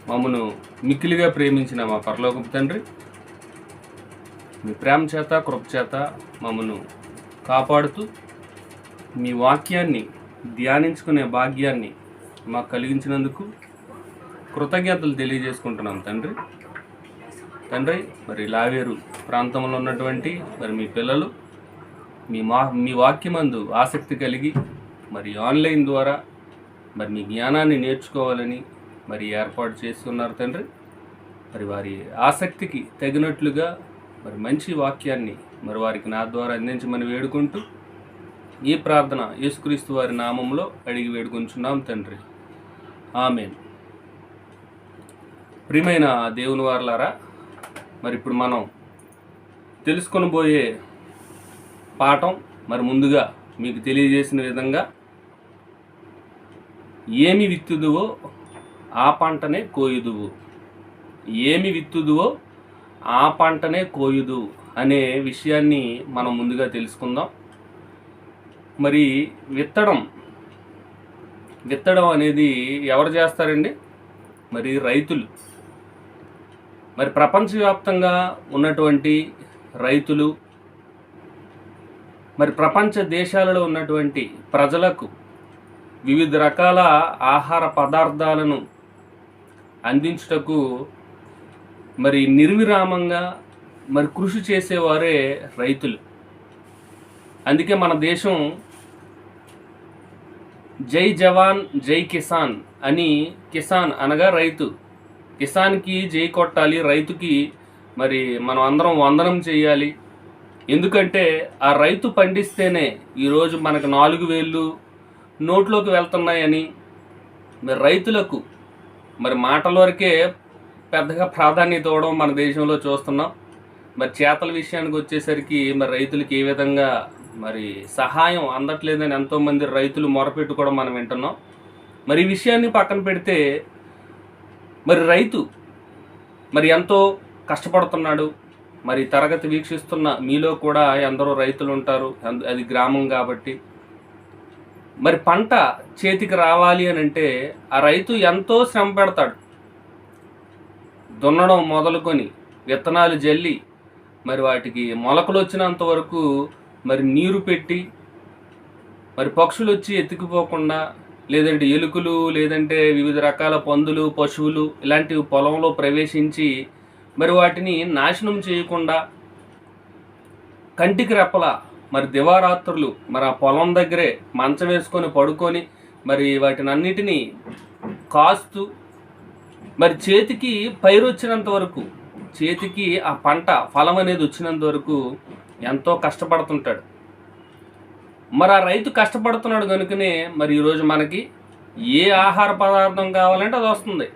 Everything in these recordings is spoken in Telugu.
మమ్మను మిక్కిలిగా ప్రేమించిన మా పరలోకపు తండ్రి, మీ ప్రేమ చేత కృప చేత మమ్మను కాపాడుతూ మీ వాక్యాన్ని ధ్యానించుకునే భాగ్యాన్ని మాకు కలిగించినందుకు కృతజ్ఞతలు తెలియజేసుకుంటున్నాం తండ్రి. మరి లావేరు ప్రాంతంలో ఉన్నటువంటి మరి మీ పిల్లలు మీ వాక్యమందు ఆసక్తి కలిగి మరి ఆన్లైన్ ద్వారా మరి మీ జ్ఞానాన్ని నేర్చుకోవాలని మరి ఏర్పాటు చేస్తున్నారు తండ్రి. మరి వారి ఆసక్తికి తగినట్లుగా మరి మంచి వాక్యాన్ని మరి వారికి నా ద్వారా అందించమని వేడుకుంటూ ఈ ప్రార్థన యేసుక్రీస్తు వారి నామంలో అడిగి వేడుకుంటున్నాం తండ్రి, ఆమేన్. ప్రియమైన దేవుని వారలారా, మరి ఇప్పుడు మనం తెలుసుకొనబోయే పాఠం మరి ముందుగా మీకు తెలియజేసిన విధంగా, ఏమి విత్తుదువో ఆ పంటనే కోయుదువు, ఏమి విత్తుదువో ఆ పంటనే కోయుదు అనే విషయాన్ని మనం ముందుగా తెలుసుకుందాం. మరి విత్తడం అనేది ఎవరు చేస్తారండి? మరి రైతులు. మరి ప్రపంచవ్యాప్తంగా ఉన్నటువంటి రైతులు మరి ప్రపంచ దేశాలలో ఉన్నటువంటి ప్రజలకు వివిధ రకాల ఆహార పదార్థాలను అందించుటకు మరి నిర్విరామంగా మరి కృషి చేసేవారే రైతులు. అందుకే మన దేశం జై జవాన్ జై కిసాన్ అని, కిసాన్ అనగా రైతు, కిసాన్కి జై కొట్టాలి, రైతుకి మరి మనం అందరం వందనం చేయాలి. ఎందుకంటే ఆ రైతు పండిస్తేనే ఈరోజు మనకు 4 వేళ్ళు నోట్లోకి వెళ్తున్నాయని, మరి రైతులకు మరి మాటల వరకే పెద్దగా ప్రాధాన్యత ఇవ్వడం మన దేశంలో చూస్తున్నాం. మరి చేతల విషయానికి వచ్చేసరికి మరి రైతులకి ఏ విధంగా మరి సహాయం అందట్లేదని ఎంతోమంది రైతులు మొరపెట్టుకోవడం మనం వింటున్నాం. మరి ఈ విషయాన్ని పక్కన పెడితే మరి రైతు మరి ఎంతో కష్టపడుతున్నాడు. మరి తరగతి వీక్షిస్తున్న మీలో కూడా ఎందరో రైతులు ఉంటారు, అది గ్రామం కాబట్టి. మరి పంట చేతికి రావాలి అని అంటే ఆ రైతు ఎంతో శ్రమ పెడతాడు. దున్నడం మొదలుకొని విత్తనాలు జల్లి మరి వాటికి మొలకలు వచ్చినంత వరకు మరి నీరు పెట్టి, మరి పక్షులు వచ్చి ఎత్తుకుపోకుండా, లేదంటే ఎలుకలు, లేదంటే వివిధ రకాల పందులు, పశువులు ఇలాంటివి పొలంలో ప్రవేశించి మరి వాటిని నాశనం చేయకుండా కంటికి రెప్పలా మరి దివారాత్రులు మరి ఆ పొలం దగ్గరే మంచం వేసుకొని పడుకొని మరి వాటిని అన్నిటినీ కాస్తూ మరి చేతికి పైరు వచ్చినంత వరకు, చేతికి ఆ పంట ఫలం అనేది వచ్చినంత వరకు ఎంతో కష్టపడుతుంటాడు. మరి ఆ రైతు కష్టపడుతున్నాడు కనుకనే మరి ఈరోజు మనకి ఏ ఆహార పదార్థం కావాలంటే అది వస్తుంది.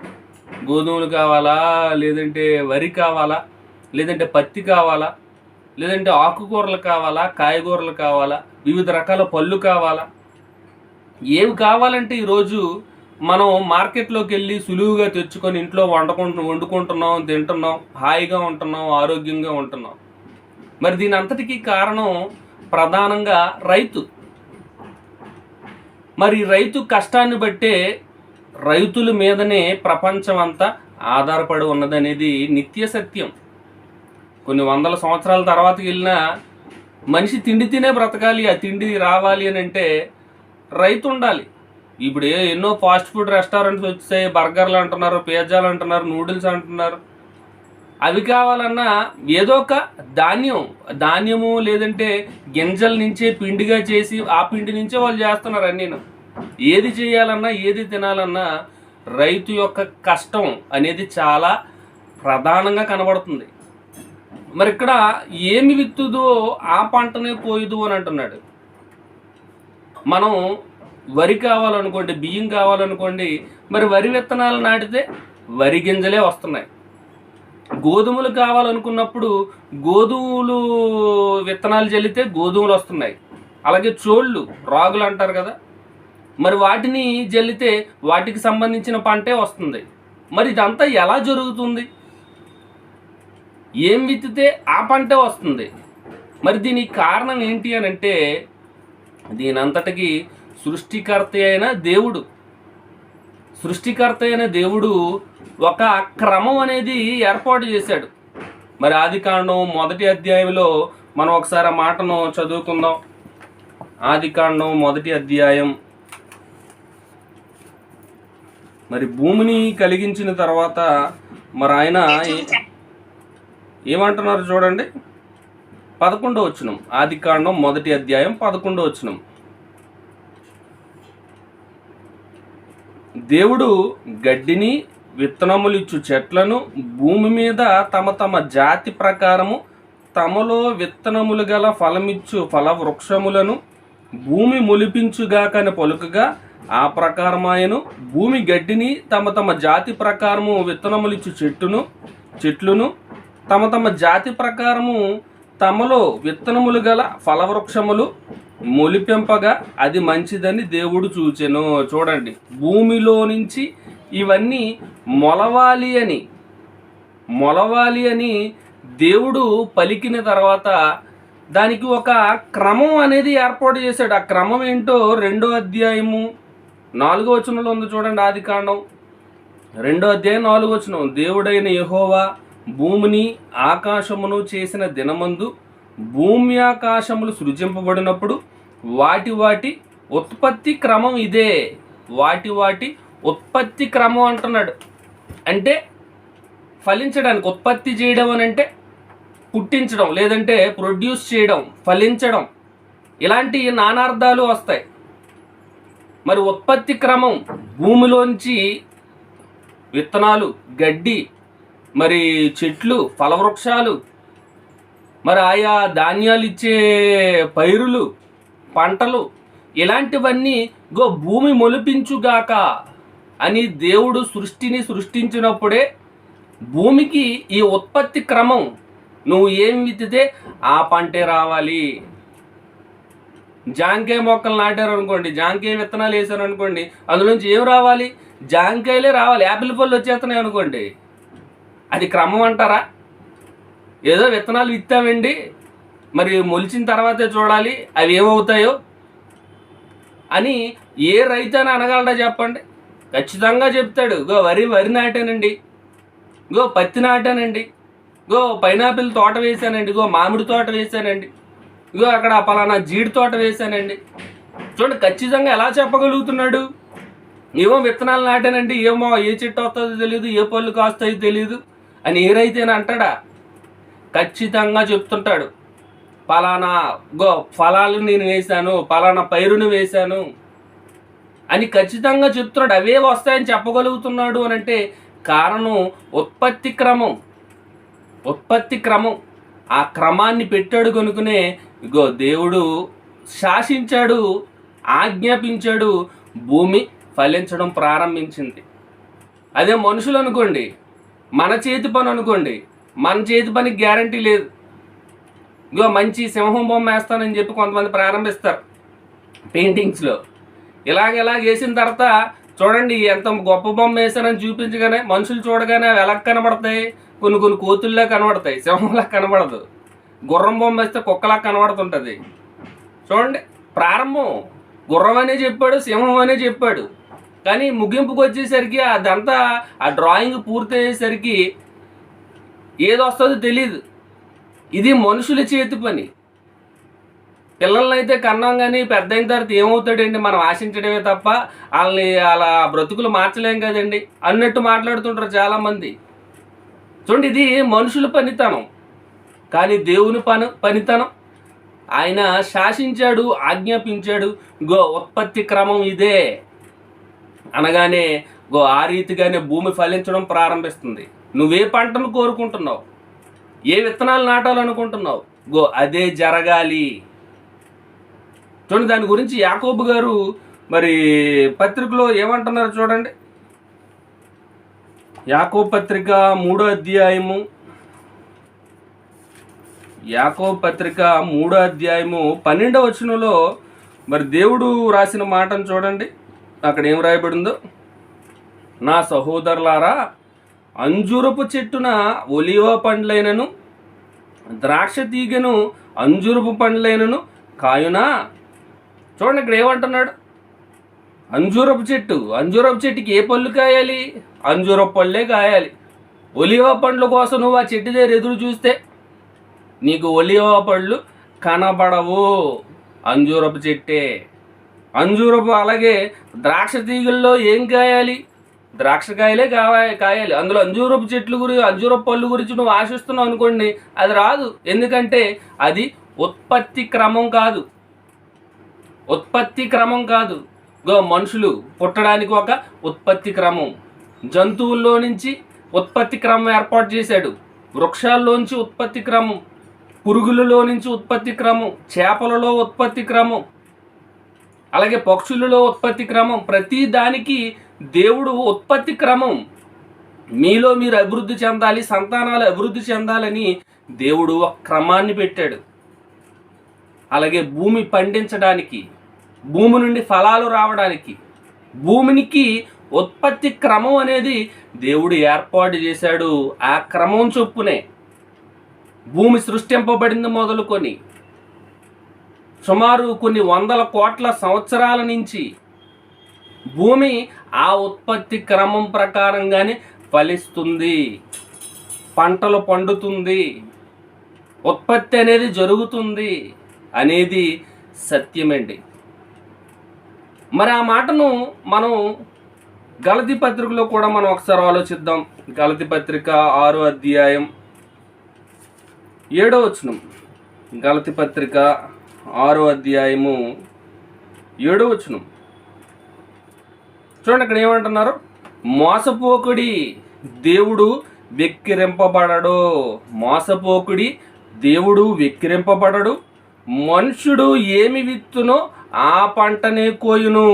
గోధుమలు కావాలా, లేదంటే వరి కావాలా, లేదంటే పత్తి కావాలా, లేదంటే ఆకుకూరలు కావాలా, కాయగూరలు కావాలా, వివిధ రకాల పళ్ళు కావాలా, ఏవి కావాలంటే ఈరోజు మనం మార్కెట్లోకి వెళ్ళి సులువుగా తెచ్చుకొని ఇంట్లో వండుకుంటున్నాం, తింటున్నాం, హాయిగా ఉంటున్నాం, ఆరోగ్యంగా ఉంటున్నాం. మరి దీని అంతటికీ కారణం ప్రధానంగా రైతు. మరి రైతు కష్టాన్ని బట్టే రైతుల మీదనే ప్రపంచం అంతా ఆధారపడి ఉన్నదనేది నిత్య సత్యం. కొన్ని వందల సంవత్సరాల తర్వాత వెళ్ళినా మనిషి తిండి తినే బ్రతకాలి, ఆ తిండి రావాలి అని అంటే రైతు ఉండాలి. ఇప్పుడు ఎన్నో ఫాస్ట్ ఫుడ్ రెస్టారెంట్స్ వచ్చాయి, బర్గర్లు అంటున్నారు, పిజ్జాలు అంటున్నారు, నూడిల్స్ అంటున్నారు. అవి కావాలన్నా ఏదో ఒక ధాన్యము లేదంటే గింజల నుంచే పిండిగా చేసి ఆ పిండి నుంచే వాళ్ళు చేస్తున్నారు అన్నీను. ఏది చేయాలన్నా, ఏది తినాలన్నా రైతు యొక్క కష్టం అనేది చాలా ప్రధానంగా కనబడుతుంది. మరి ఇక్కడ ఏమి విత్తుదో ఆ పంటనే కోయుదు అని అంటున్నాడు. మనం వరి కావాలనుకోండి, బియ్యం కావాలనుకోండి, మరి వరి విత్తనాలు నాటితే వరి గింజలే వస్తున్నాయి. గోధుమలు కావాలనుకున్నప్పుడు గోధుమలు విత్తనాలు జల్లితే గోధుమలు వస్తున్నాయి. అలాగే చోళ్ళు, రాగులు అంటారు కదా, మరి వాటిని జల్లితే వాటికి సంబంధించిన పంటే వస్తుంది. మరి ఇదంతా ఎలా జరుగుతుంది? ఏం విత్తితే ఆ పంటే వస్తుంది. మరి దీనికి కారణం ఏంటి అని అంటే దీనంతటికి సృష్టికర్త అయిన దేవుడు. సృష్టికర్త అయిన దేవుడు ఒక క్రమం అనేది ఏర్పాటు చేశాడు. మరి ఆదికాండం 1వ అధ్యాయంలో మనం ఒకసారి ఆ మాటను చదువుకుందాం. ఆదికాండం 1వ అధ్యాయం. మరి భూమిని కలిగించిన తర్వాత మరి ఆయన ఏమంటున్నారు చూడండి, 11వ వచనం. ఆదికాండం 1వ అధ్యాయం 11వ వచనం. దేవుడు గడ్డిని విత్తనములిచ్చు చెట్లను భూమి మీద తమ తమ జాతి ప్రకారము తమలో విత్తనములు గల ఫలమిచ్చు ఫల వృక్షములను భూమి మొలిపించుగాకని పలుకగా ఆ ప్రకారమాయను. భూమి గడ్డిని తమ తమ జాతి ప్రకారము విత్తనములిచ్చు చెట్లును తమ తమ జాతి ప్రకారము తమలో విత్తనములు గల ఫలవృక్షములు మొలిపింపగా అది మంచిదని దేవుడు చూచెను. చూడండి, భూమిలో నుంచి ఇవన్నీ మొలవాలి అని దేవుడు పలికిన తర్వాత దానికి ఒక క్రమం అనేది ఏర్పాటు చేశాడు. ఆ క్రమం ఏంటో 2వ అధ్యాయము 4వ వచనంలో ఉంది చూడండి. ఆదికాండం 2వ అధ్యాయం 4వ వచనం. దేవుడైన యెహోవా భూమిని ఆకాశమును చేసిన దినమందు భూమి ఆకాశములు సృజింపబడినప్పుడు వాటి ఉత్పత్తి క్రమం ఇదే. వాటి ఉత్పత్తి క్రమం అంటున్నాడు. అంటే ఫలించడానికి, ఉత్పత్తి చేయడం అని అంటే పుట్టించడం, లేదంటే ప్రొడ్యూస్ చేయడం, ఫలించడం, ఇలాంటి నానార్థాలు వస్తాయి. మరి ఉత్పత్తి క్రమం భూమిలోంచి విత్తనాలు, గడ్డి, మరి చెట్లు, ఫలవృక్షాలు, మరి ఆయా ధాన్యాలు ఇచ్చే పైరులు, పంటలు, ఇలాంటివన్నీ భూమి మొలిపించుగాక అని దేవుడు సృష్టిని సృష్టించినప్పుడే భూమికి ఈ ఉత్పత్తి క్రమం, నువ్వు ఏం విత్తితే ఆ పంటే రావాలి. జాంకాయ మొక్కలు నాటారు అనుకోండి, జాంకాయ విత్తనాలు వేసారు అనుకోండి, అందులోంచి ఏం రావాలి? జాంకాయలే రావాలి. యాపిల్ పళ్ళు వచ్చేస్తున్నాయి అనుకోండి, అది క్రమం అంటారా? ఏదో విత్తనాలు విత్తామండి, మరి మొలిచిన తర్వాతే చూడాలి అవి ఏమవుతాయో అని ఏ రైతు అని అనగలడా చెప్పండి? ఖచ్చితంగా చెప్తాడు. వరి నాటానండి, పత్తి నాటానండి, పైనాపిల్ తోట వేసానండి, మామిడి తోట వేసానండి, అక్కడ పలానా జీడి తోట వేసానండి. చూడండి, ఖచ్చితంగా ఎలా చెప్పగలుగుతున్నాడు? ఏమో విత్తనాలు నాటానండి, ఏమో ఏ చెట్టు వస్తుందో తెలియదు, ఏ పళ్ళు కాస్తాయో తెలియదు అని ఏ రైతేనా అంటాడా? ఖచ్చితంగా చెప్తుంటాడు. పలానా ఫలాలు నేను వేశాను, పలానా పైరును వేశాను అని ఖచ్చితంగా చెప్తున్నాడు. అవే వస్తాయని చెప్పగలుగుతున్నాడు అని అంటే కారణం ఉత్పత్తి క్రమం. ఆ క్రమాన్ని పెట్టాడు కనుకనే దేవుడు శాసించాడు, ఆజ్ఞాపించాడు, భూమి ఫలించడం ప్రారంభించింది. అదే మనుషులు అనుకోండి, మన చేతి పని అనుకోండి, మన చేతి పనికి గ్యారంటీ లేదు. మంచి సింహం బొమ్మ వేస్తానని చెప్పి కొంతమంది ప్రారంభిస్తారు పెయింటింగ్స్లో. ఇలాగ వేసిన తర్వాత చూడండి ఎంత గొప్ప బొమ్మ వేసానని చూపించగానే మనుషులు చూడగానే అవి ఎలా కనబడతాయి? కొన్ని కోతుల్లా కనబడతాయి, సింహంలా కనబడదు. గుర్రం బొమ్మ వేస్తే కుక్కలా కనబడుతుంటుంది. చూడండి, ప్రారంభం గుర్రం అనే చెప్పాడు, సింహం అనే చెప్పాడు, కానీ ముగింపుకు వచ్చేసరికి అదంతా ఆ డ్రాయింగ్ పూర్తి అయ్యేసరికి ఏది వస్తుందో తెలియదు. ఇది మనుషుల చేతి పని. పిల్లల్ని అయితే కన్నాం కానీ పెద్ద అయిన తర్వాత ఏమవుతాడండి? మనం ఆశించడమే తప్ప వాళ్ళని అలా బ్రతుకులు మార్చలేం కదండి అన్నట్టు మాట్లాడుతుంటారు చాలామంది. చూడండి, ఇది మనుషుల పనితనం. కానీ దేవుని పనితనం, ఆయన శాసించాడు, ఆజ్ఞాపించాడు. ఉత్పత్తి క్రమం ఇదే అనగానే ఆ రీతిగానే భూమి ఫలించడం ప్రారంభిస్తుంది. నువ్వే పంటను కోరుకుంటున్నావు, ఏ విత్తనాలు నాటాలనుకుంటున్నావు, అదే జరగాలి. చూడండి, దాని గురించి యాకోబు గారు మరి పత్రికలో ఏమంటున్నారు చూడండి. యాకోబు పత్రిక 3వ అధ్యాయము, యాకోబు పత్రిక 3వ అధ్యాయము 12వ వచనంలో మరి దేవుడు రాసిన మాటను చూడండి. అక్కడ ఏం రాయబడిందో, నా సహోదరులారా, అంజూరపు చెట్టున ఒలివ పండ్లైనను ద్రాక్ష తీగను అంజూరపు పండ్లైనను కాయునా. చూడండి, ఇక్కడ ఏమంటున్నాడు? అంజూరపు చెట్టుకి ఏ పళ్ళు కాయాలి? అంజూరపు పళ్ళే కాయాలి. ఒలివ పండ్ల కోసం నువ్వు ఆ చెట్టు దగ్గర ఎదురు చూస్తే నీకు ఒలివ పళ్ళు కనబడవు. అంజూరపు చెట్టే. అలాగే ద్రాక్ష తీగల్లో ఏం కాయాలి? ద్రాక్షకాయలే కాయాలి. అందులో అంజూరపు పళ్ళు గురించి నువ్వు ఆశిస్తున్నావు అనుకోండి, అది రాదు. ఎందుకంటే అది ఉత్పత్తి క్రమం కాదు. మనుషులు పుట్టడానికి ఒక ఉత్పత్తి క్రమం, జంతువుల్లో నుంచి ఉత్పత్తి క్రమం ఏర్పాటు చేశాడు, వృక్షాల్లోంచి ఉత్పత్తి క్రమం, పురుగులలో నుంచి ఉత్పత్తి క్రమం, చేపలలో ఉత్పత్తి క్రమం, అలాగే పక్షులలో ఉత్పత్తి క్రమం. ప్రతి దానికి దేవుడు ఉత్పత్తి క్రమం, మీలో మీరు అభివృద్ధి చెందాలి, సంతానాలు అభివృద్ధి చెందాలని దేవుడు ఒక క్రమాన్ని పెట్టాడు. అలాగే భూమి పండించడానికి, భూమి నుండి ఫలాలు రావడానికి, భూమికి ఉత్పత్తి క్రమం అనేది దేవుడు ఏర్పాటు చేశాడు. ఆ క్రమం చొప్పునే భూమి సృష్టింపబడింది మొదలుకొని సుమారు కొన్ని వందల కోట్ల సంవత్సరాల నుంచి భూమి ఆ ఉత్పత్తి క్రమం ప్రకారంగానే ఫలిస్తుంది, పంటలు పండుతుంది, ఉత్పత్తి అనేది జరుగుతుంది అనేది సత్యమండి. మరి ఆ మాటను మనం గలతీ పత్రికలో కూడా మనం ఒకసారి ఆలోచిద్దాం. గలతీ పత్రిక 6వ అధ్యాయం 7వ వచనం. గలతీ పత్రిక 6వ అధ్యాయము 7వ వచనం చూడండి. అక్కడ ఏమంటున్నారు? మోసపోకుడి, దేవుడు వెక్కిరింపబడడు. మోసపోకుడి, దేవుడు వెక్కిరింపబడడు. మనుషుడు ఏమి విత్తునో ఆ పంటనే కోయును.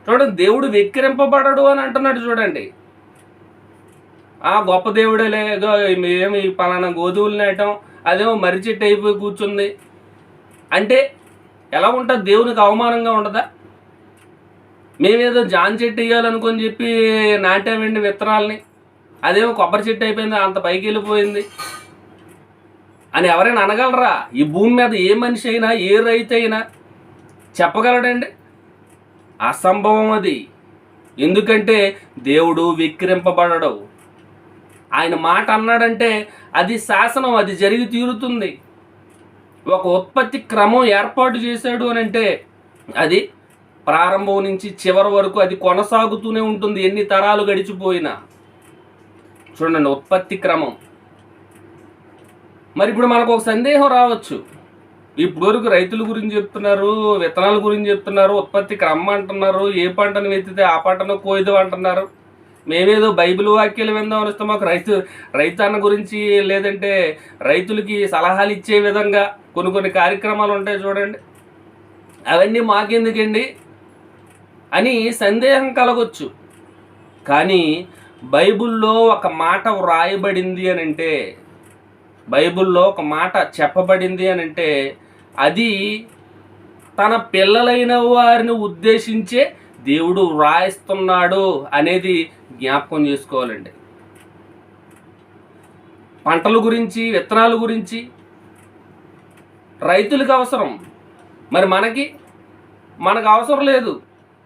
చూడండి, దేవుడు వెక్కిరింపబడడు అని అంటున్నాడు. చూడండి, ఆ గొప్ప దేవుడేలే, ఏమి పలానా గోధుమలు నేయటం, అదేమో మర్రి చెట్టు అయిపోయి కూర్చుంది అంటే ఎలా ఉంటుంది? దేవునికి అవమానంగా ఉండదా? మేమేదో జాన్ చెట్టు వేయాలనుకొని చెప్పి నాటామండి విత్తనాలని, అదేమో కొబ్బరి చెట్టు అయిపోయింది, అంత పైకి వెళ్ళిపోయింది అని ఎవరైనా అనగలరా? ఈ భూమి మీద ఏ మనిషి అయినా, ఏ రైతు అయినా చెప్పగలడండి? అసంభవం అది. ఎందుకంటే దేవుడు వెక్కిరింపబడడు. ఆయన మాట అన్నాడంటే అది శాసనం, అది జరిగి తీరుతుంది. ఒక ఉత్పత్తి క్రమం ఏర్పాటు చేశాడు అని అంటే అది ప్రారంభం నుంచి చివరి వరకు అది కొనసాగుతూనే ఉంటుంది, ఎన్ని తరాలు గడిచిపోయినా. చూడండి, ఉత్పత్తి క్రమం. మరి ఇప్పుడు మనకు ఒక సందేహం రావచ్చు. ఇప్పుడు వరకు రైతుల గురించి చెప్తున్నారు, విత్తనాల గురించి చెప్తున్నారు, ఉత్పత్తి క్రమం అంటున్నారు, ఏ పంటను వెతితే ఆ పంటను కోయదు అంటున్నారు. మేమేదో బైబిల్ వాక్యాలు విందామని వస్తే మాకు రైతన్న గురించి, లేదంటే రైతులకి సలహాలు ఇచ్చే విధంగా కొన్ని కార్యక్రమాలు ఉంటాయి చూడండి, అవన్నీ మాకెందుకండి అని సందేహం కలగొచ్చు. కానీ బైబిల్లో ఒక మాట వ్రాయబడింది అని అంటే, బైబిల్లో ఒక మాట చెప్పబడింది అని అంటే అది తన పిల్లలైన వారిని ఉద్దేశించే దేవుడు వ్రాయిస్తున్నాడు అనేది జ్ఞాపకం చేసుకోవాలండి. పంటల గురించి, విత్తనాల గురించి రైతులకు అవసరం, మరి మనకు అవసరం లేదు.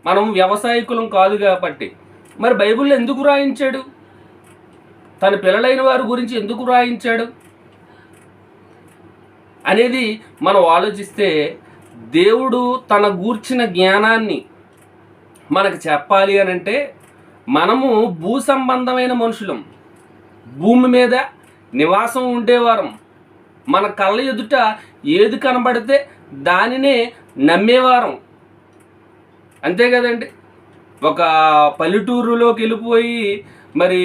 మనం వ్యవసాయకులం కాదు కాబట్టి. మరి బైబిల్లో ఎందుకు రాయించాడు? తన పిల్లలైన వారి గురించి ఎందుకు రాయించాడు అనేది మనం ఆలోచిస్తే, దేవుడు తన గూర్చిన జ్ఞానాన్ని మనకు చెప్పాలి అని అంటే మనము భూ సంబంధమైన మనుషులం, భూమి మీద నివాసం ఉండేవారం. మన కళ్ళ ఎదుట ఏది కనబడితే దానినే నమ్మేవారం, అంతే కదండి. ఒక పల్లెటూరులోకి వెళ్ళిపోయి మరి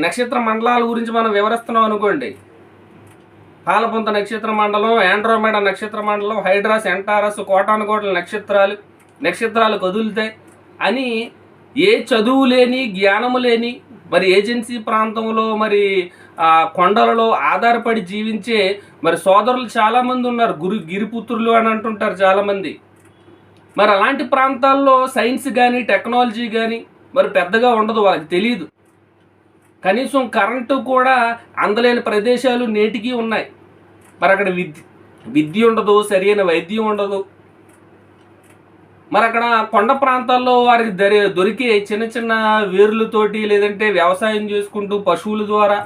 నక్షత్ర మండలాల గురించి మనం వివరిస్తున్నాం అనుకోండి, పాలపొంత నక్షత్ర మండలం, ఆండ్రోమేడా నక్షత్ర మండలం, హైడ్రాస్, ఎంటారస్, కోటానుకోట్ల నక్షత్రాలు కదులుతాయి అని ఏ చదువు లేని, జ్ఞానము లేని, మరి ఏజెన్సీ ప్రాంతంలో, మరి కొండలలో ఆధారపడి జీవించే మరి సోదరులు చాలామంది ఉన్నారు. గిరిపుత్రులు అని అంటుంటారు చాలామంది. మరి అలాంటి ప్రాంతాల్లో సైన్స్ కానీ, టెక్నాలజీ కానీ మరి పెద్దగా ఉండదు, వాళ్ళకి తెలియదు. కనీసం కరెంటు కూడా అందలేని ప్రదేశాలు నేటికి ఉన్నాయి. మరి అక్కడ విద్య ఉండదు, సరైన వైద్యం ఉండదు. మరి అక్కడ కొండ ప్రాంతాల్లో వారికి దొరికే చిన్న చిన్న వేర్లతోటి లేదంటే వ్యవసాయం చేసుకుంటూ పశువుల ద్వారా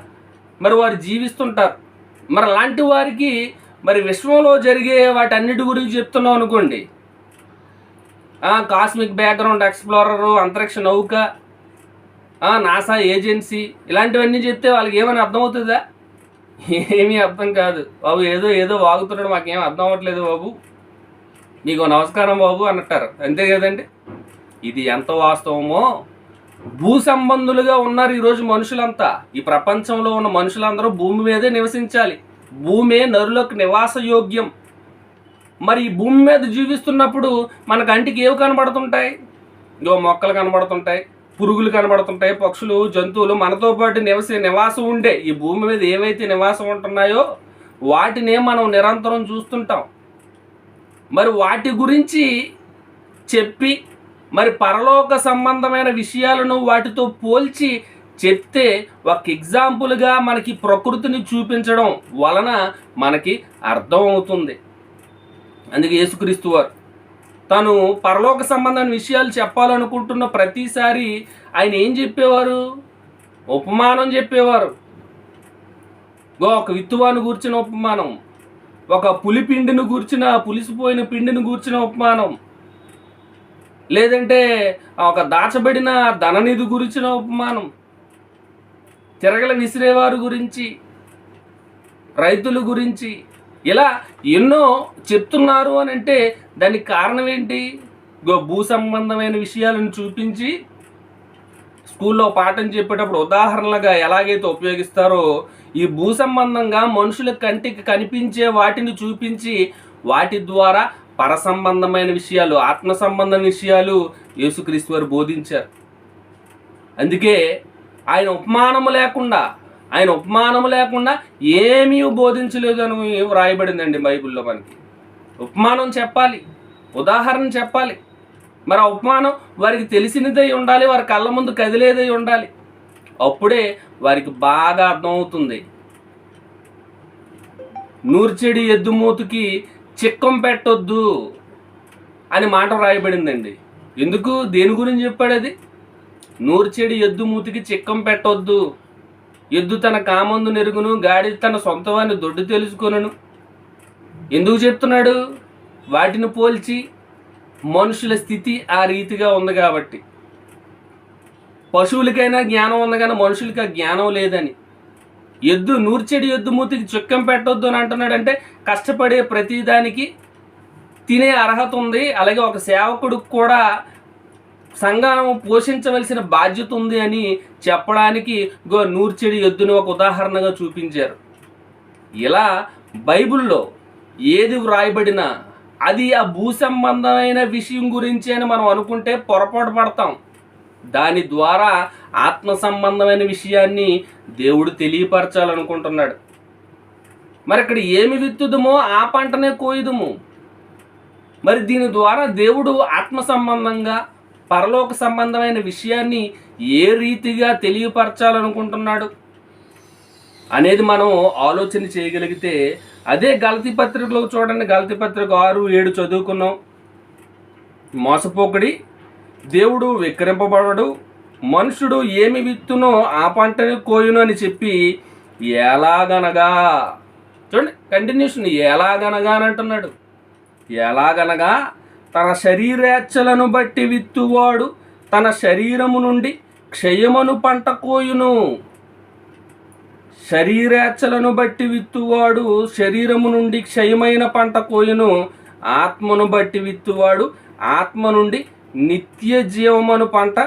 మరి వారు జీవిస్తుంటారు. మరి అలాంటి వారికి మరి విశ్వంలో జరిగే వాటన్నిటి గురించి చెప్తున్నాం అనుకోండి, కాస్మిక్ బ్యాక్గ్రౌండ్ ఎక్స్ప్లోరరు, అంతరిక్ష నౌక, నాసా ఏజెన్సీ, ఇలాంటివన్నీ చెప్తే వాళ్ళకి ఏమైనా అర్థమవుతుందా? ఏమీ అర్థం కాదు. బాబు ఏదో ఏదో వాగుతున్నాడు, మాకేం అర్థం అవ్వట్లేదు బాబు, మీకు నమస్కారం బాబు అంటారు, అంతే కదండి. ఇది ఎంత వాస్తవమో. భూ సంబంధులుగా ఉన్నారు ఈరోజు మనుషులంతా. ఈ ప్రపంచంలో ఉన్న మనుషులందరూ భూమి మీదే నివసించాలి. భూమే నరులకు నివాస యోగ్యం. మరి ఈ భూమి మీద జీవిస్తున్నప్పుడు మన కంటికి ఏవి కనబడుతుంటాయి? మొక్కలు కనబడుతుంటాయి, పురుగులు కనబడుతుంటాయి, పక్షులు, జంతువులు మనతో పాటు నివాసం ఉండే ఈ భూమి మీద ఏవైతే నివాసం ఉంటున్నాయో వాటినే మనం నిరంతరం చూస్తుంటాం. మరి వాటి గురించి చెప్పి మరి పరలోక సంబంధమైన విషయాలను వాటితో పోల్చి చెప్తే ఒక ఎగ్జాంపుల్గా మనకి ప్రకృతిని చూపించడం వలన మనకి అర్థం అవుతుంది. అందుకే యేసుక్రీస్తు వారు తను పరలోక సంబంధమైన విషయాలు చెప్పాలనుకుంటున్న ప్రతిసారి ఆయన ఏం చెప్పేవారు? ఉపమానం చెప్పేవారు. ఒక విత్తువాను గూర్చిన ఉపమానం, ఒక పులిపిండిని గూర్చిన, పులిసిపోయిన పిండిని గూర్చిన ఉపమానం, లేదంటే ఒక దాచబడిన ధననిధి గురించిన ఉపమానం, తిరగల విసిరేవారు గురించి, రైతుల గురించి, ఇలా ఎన్నో చెప్తున్నారు అని అంటే దానికి కారణం ఏంటి? భూ సంబంధమైన విషయాలను చూపించి స్కూల్లో పాఠం చెప్పేటప్పుడు ఉదాహరణలుగా ఎలాగైతే ఉపయోగిస్తారో ఈ భూ సంబంధంగా మనుషుల కంటికి కనిపించే వాటిని చూపించి వాటి ద్వారా పర సంబంధమైన విషయాలు, ఆత్మ సంబంధమైన విషయాలు యేసుక్రీస్తు వారు బోధించారు. అందుకే ఆయన ఉపమానము లేకుండా ఏమీ బోధించలేదు అని వ్రాయబడిందండి బైబిల్లో. మనకి ఉపమానం చెప్పాలి, ఉదాహరణ చెప్పాలి. మరి ఆ ఉపమానం వారికి తెలిసినదై ఉండాలి, వారి కళ్ళ ముందు కదిలేదై ఉండాలి. అప్పుడే వారికి బాగా అర్థమవుతుంది. నూర్చెడి ఎద్దుమూతుకి చిక్కం పెట్టొద్దు అని మాట రాయబడిందండి. ఎందుకు, దేని గురించి చెప్పాడు అది? నూర్చెడి ఎద్దుమూతికి చిక్కం పెట్టొద్దు. ఎద్దు తన కామందు నెరుగును, గాడిద తన సొంతవాన్ని దొడ్డు తెలుసుకొనును. ఎందుకు చెప్తున్నాడు? వాటిని పోల్చి మనుషుల స్థితి ఆ రీతిగా ఉంది కాబట్టి. పశువులకైనా జ్ఞానం ఉంది కానీ మనుషులకి ఆ జ్ఞానం లేదని. నూర్చెడి ఎద్దుమూతికి చిక్కం పెట్టొద్దు అని అంటున్నాడంటే కష్టపడే ప్రతిదానికి తినే అర్హత ఉంది. అలాగే ఒక సేవకుడికి కూడా సంఘం పోషించవలసిన బాధ్యత ఉంది అని చెప్పడానికి నూర్చెడి ఎద్దుని ఒక ఉదాహరణగా చూపించారు. ఇలా బైబిల్లో ఏది వ్రాయబడినా అది ఆ భూ సంబంధమైన విషయం గురించి అని మనం అనుకుంటే పొరపాటు పడతాం. దాని ద్వారా ఆత్మ సంబంధమైన విషయాన్ని దేవుడు తెలియపరచాలనుకుంటున్నాడు. మరి ఇక్కడ ఏమి విత్తుదమో ఆ పంటనే కోయుదుము. మరి దీని ద్వారా దేవుడు ఆత్మ సంబంధంగా పరలోక సంబంధమైన విషయాన్ని ఏ రీతిగా తెలియపరచాలనుకుంటున్నాడు అనేది మనం ఆలోచన చేయగలిగితే అదే గలతీ పత్రికలో చూడండి. గలతీ పత్రిక 6:7 చదువుకున్నాం. మోసపోకడి, దేవుడు విక్రింపబడడు, మనుషుడు ఏమి విత్తునో ఆ పంటని కోయును అని చెప్పి ఎలాగనగా, చూడండి కంటిన్యూషన్, ఎలాగనగా అని అంటున్నాడు. ఎలాగనగా తన శరీరేచ్ఛలను బట్టి విత్తువాడు తన శరీరము నుండి క్షయమను పంట కోయును. శరీరేచ్ఛలను బట్టి విత్తువాడు శరీరము నుండి క్షయమైన పంట కోయును. ఆత్మను బట్టి విత్తువాడు ఆత్మ నుండి నిత్య జీవమను పంట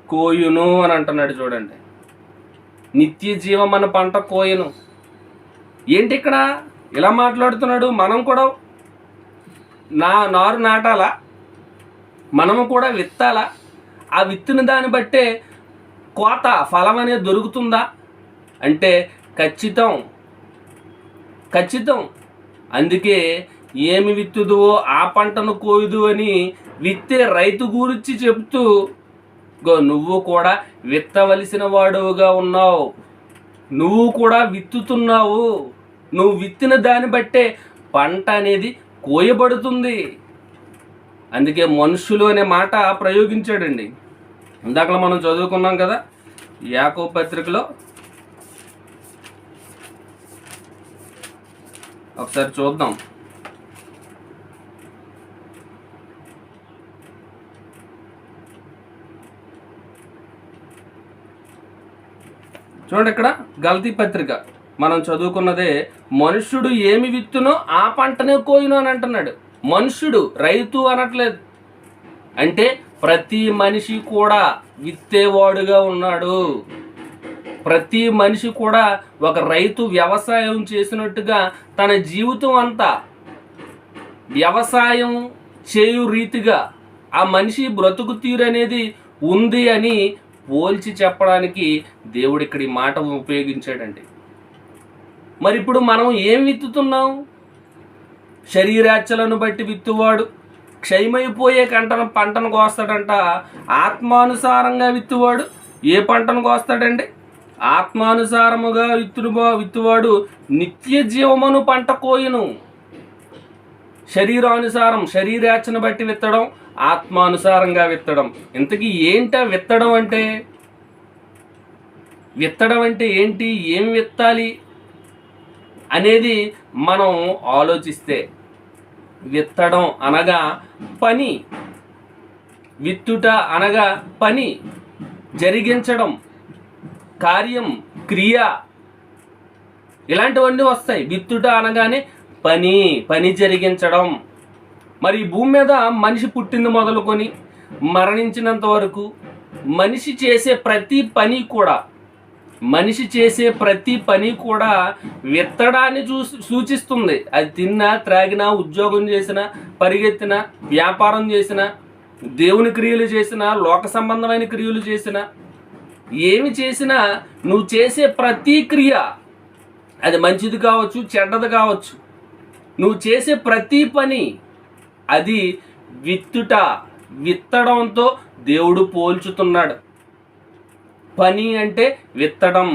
కోయును అని అంటున్నాడు. చూడండి, నిత్య జీవమను పంట కోయును. ఏంటి ఇక్కడ ఇలా మాట్లాడుతున్నాడు? మనం కూడా నారు నాటాలా, మనము కూడా విత్తాలా? ఆ విత్తిన దాన్ని బట్టే కోత ఫలం అనేది దొరుకుతుందా అంటే ఖచ్చితం. అందుకే ఏమి విత్తుదువో ఆ పంటను కోయుదు అని విత్తే రైతు గురించి చెబుతూ నువ్వు కూడా విత్తవలసిన వాడుగా ఉన్నావు, నువ్వు కూడా విత్తుతున్నావు. నువ్వు విత్తిన దాన్ని బట్టే పంట అనేది కోయబడుతుంది. అందుకే మనుషులు అనే మాట ప్రయోగించాడండి. ఇందాక మనం చదువుకున్నాం కదా యాకోబు పత్రికలో, ఒకసారి చూద్దాం. చూడండి, ఇక్కడ గలతీ పత్రిక మనం చదువుకున్నదే, మనుష్యుడు ఏమి విత్తునో ఆ పంటనే కోయును అని అంటున్నాడు. మనుష్యుడు, రైతు అనట్లేదు. అంటే ప్రతి మనిషి కూడా విత్తేవాడుగా ఉన్నాడు. ప్రతి మనిషి కూడా ఒక రైతు వ్యవసాయం చేసినట్టుగా తన జీవితం అంతా వ్యవసాయం చేయు రీతిగా ఆ మనిషి బ్రతుకు తీరు అనేది ఉంది అని పోల్చి చెప్పడానికి దేవుడు ఇక్కడ ఈ మాట ఉపయోగించాడండి. మరి ఇప్పుడు మనం ఏం విత్తుతున్నాం? శరీరాచ్చలను బట్టి విత్తువాడు క్షయమైపోయే పంటను కోస్తాడంట. ఆత్మానుసారంగా విత్తువాడు ఏ పంటను కోస్తాడండి? ఆత్మానుసారముగా విత్తువాడు నిత్య జీవమును పంట కోయును. శరీరానుసారం, శరీరాచ్చను బట్టి విత్తడం, ఆత్మానుసారంగా విత్తడం. ఇంతకీ ఏంట విత్తడం అంటే? విత్తడం అంటే ఏంటి? ఏం విత్తాలి అనేది మనం ఆలోచిస్తే, విత్తడం అనగా పని, విత్తుట అనగా పని, జరిగించడం, కార్యం, క్రియ, ఇలాంటివన్నీ వస్తాయి. విత్తుట అనగానే పని జరిగించడం. మరి ఈ భూమి మీద మనిషి పుట్టింది మొదలుకొని మరణించినంత వరకు మనిషి చేసే ప్రతి పని కూడా విత్తడాన్ని సూచిస్తుంది. అది తిన్నా, త్రాగినా, ఉద్యోగం చేసినా, పరిగెత్తినా, వ్యాపారం చేసినా, దేవుని క్రియలు చేసినా, లోక సంబంధమైన క్రియలు చేసినా, ఏమి చేసినా నువ్వు చేసే ప్రతి క్రియ, అది మంచిది కావచ్చు, చెడ్డది కావచ్చు, నువ్వు చేసే ప్రతి పని అది విత్తడంతో దేవుడు పోల్చుతున్నాడు. పని అంటే విత్తడం.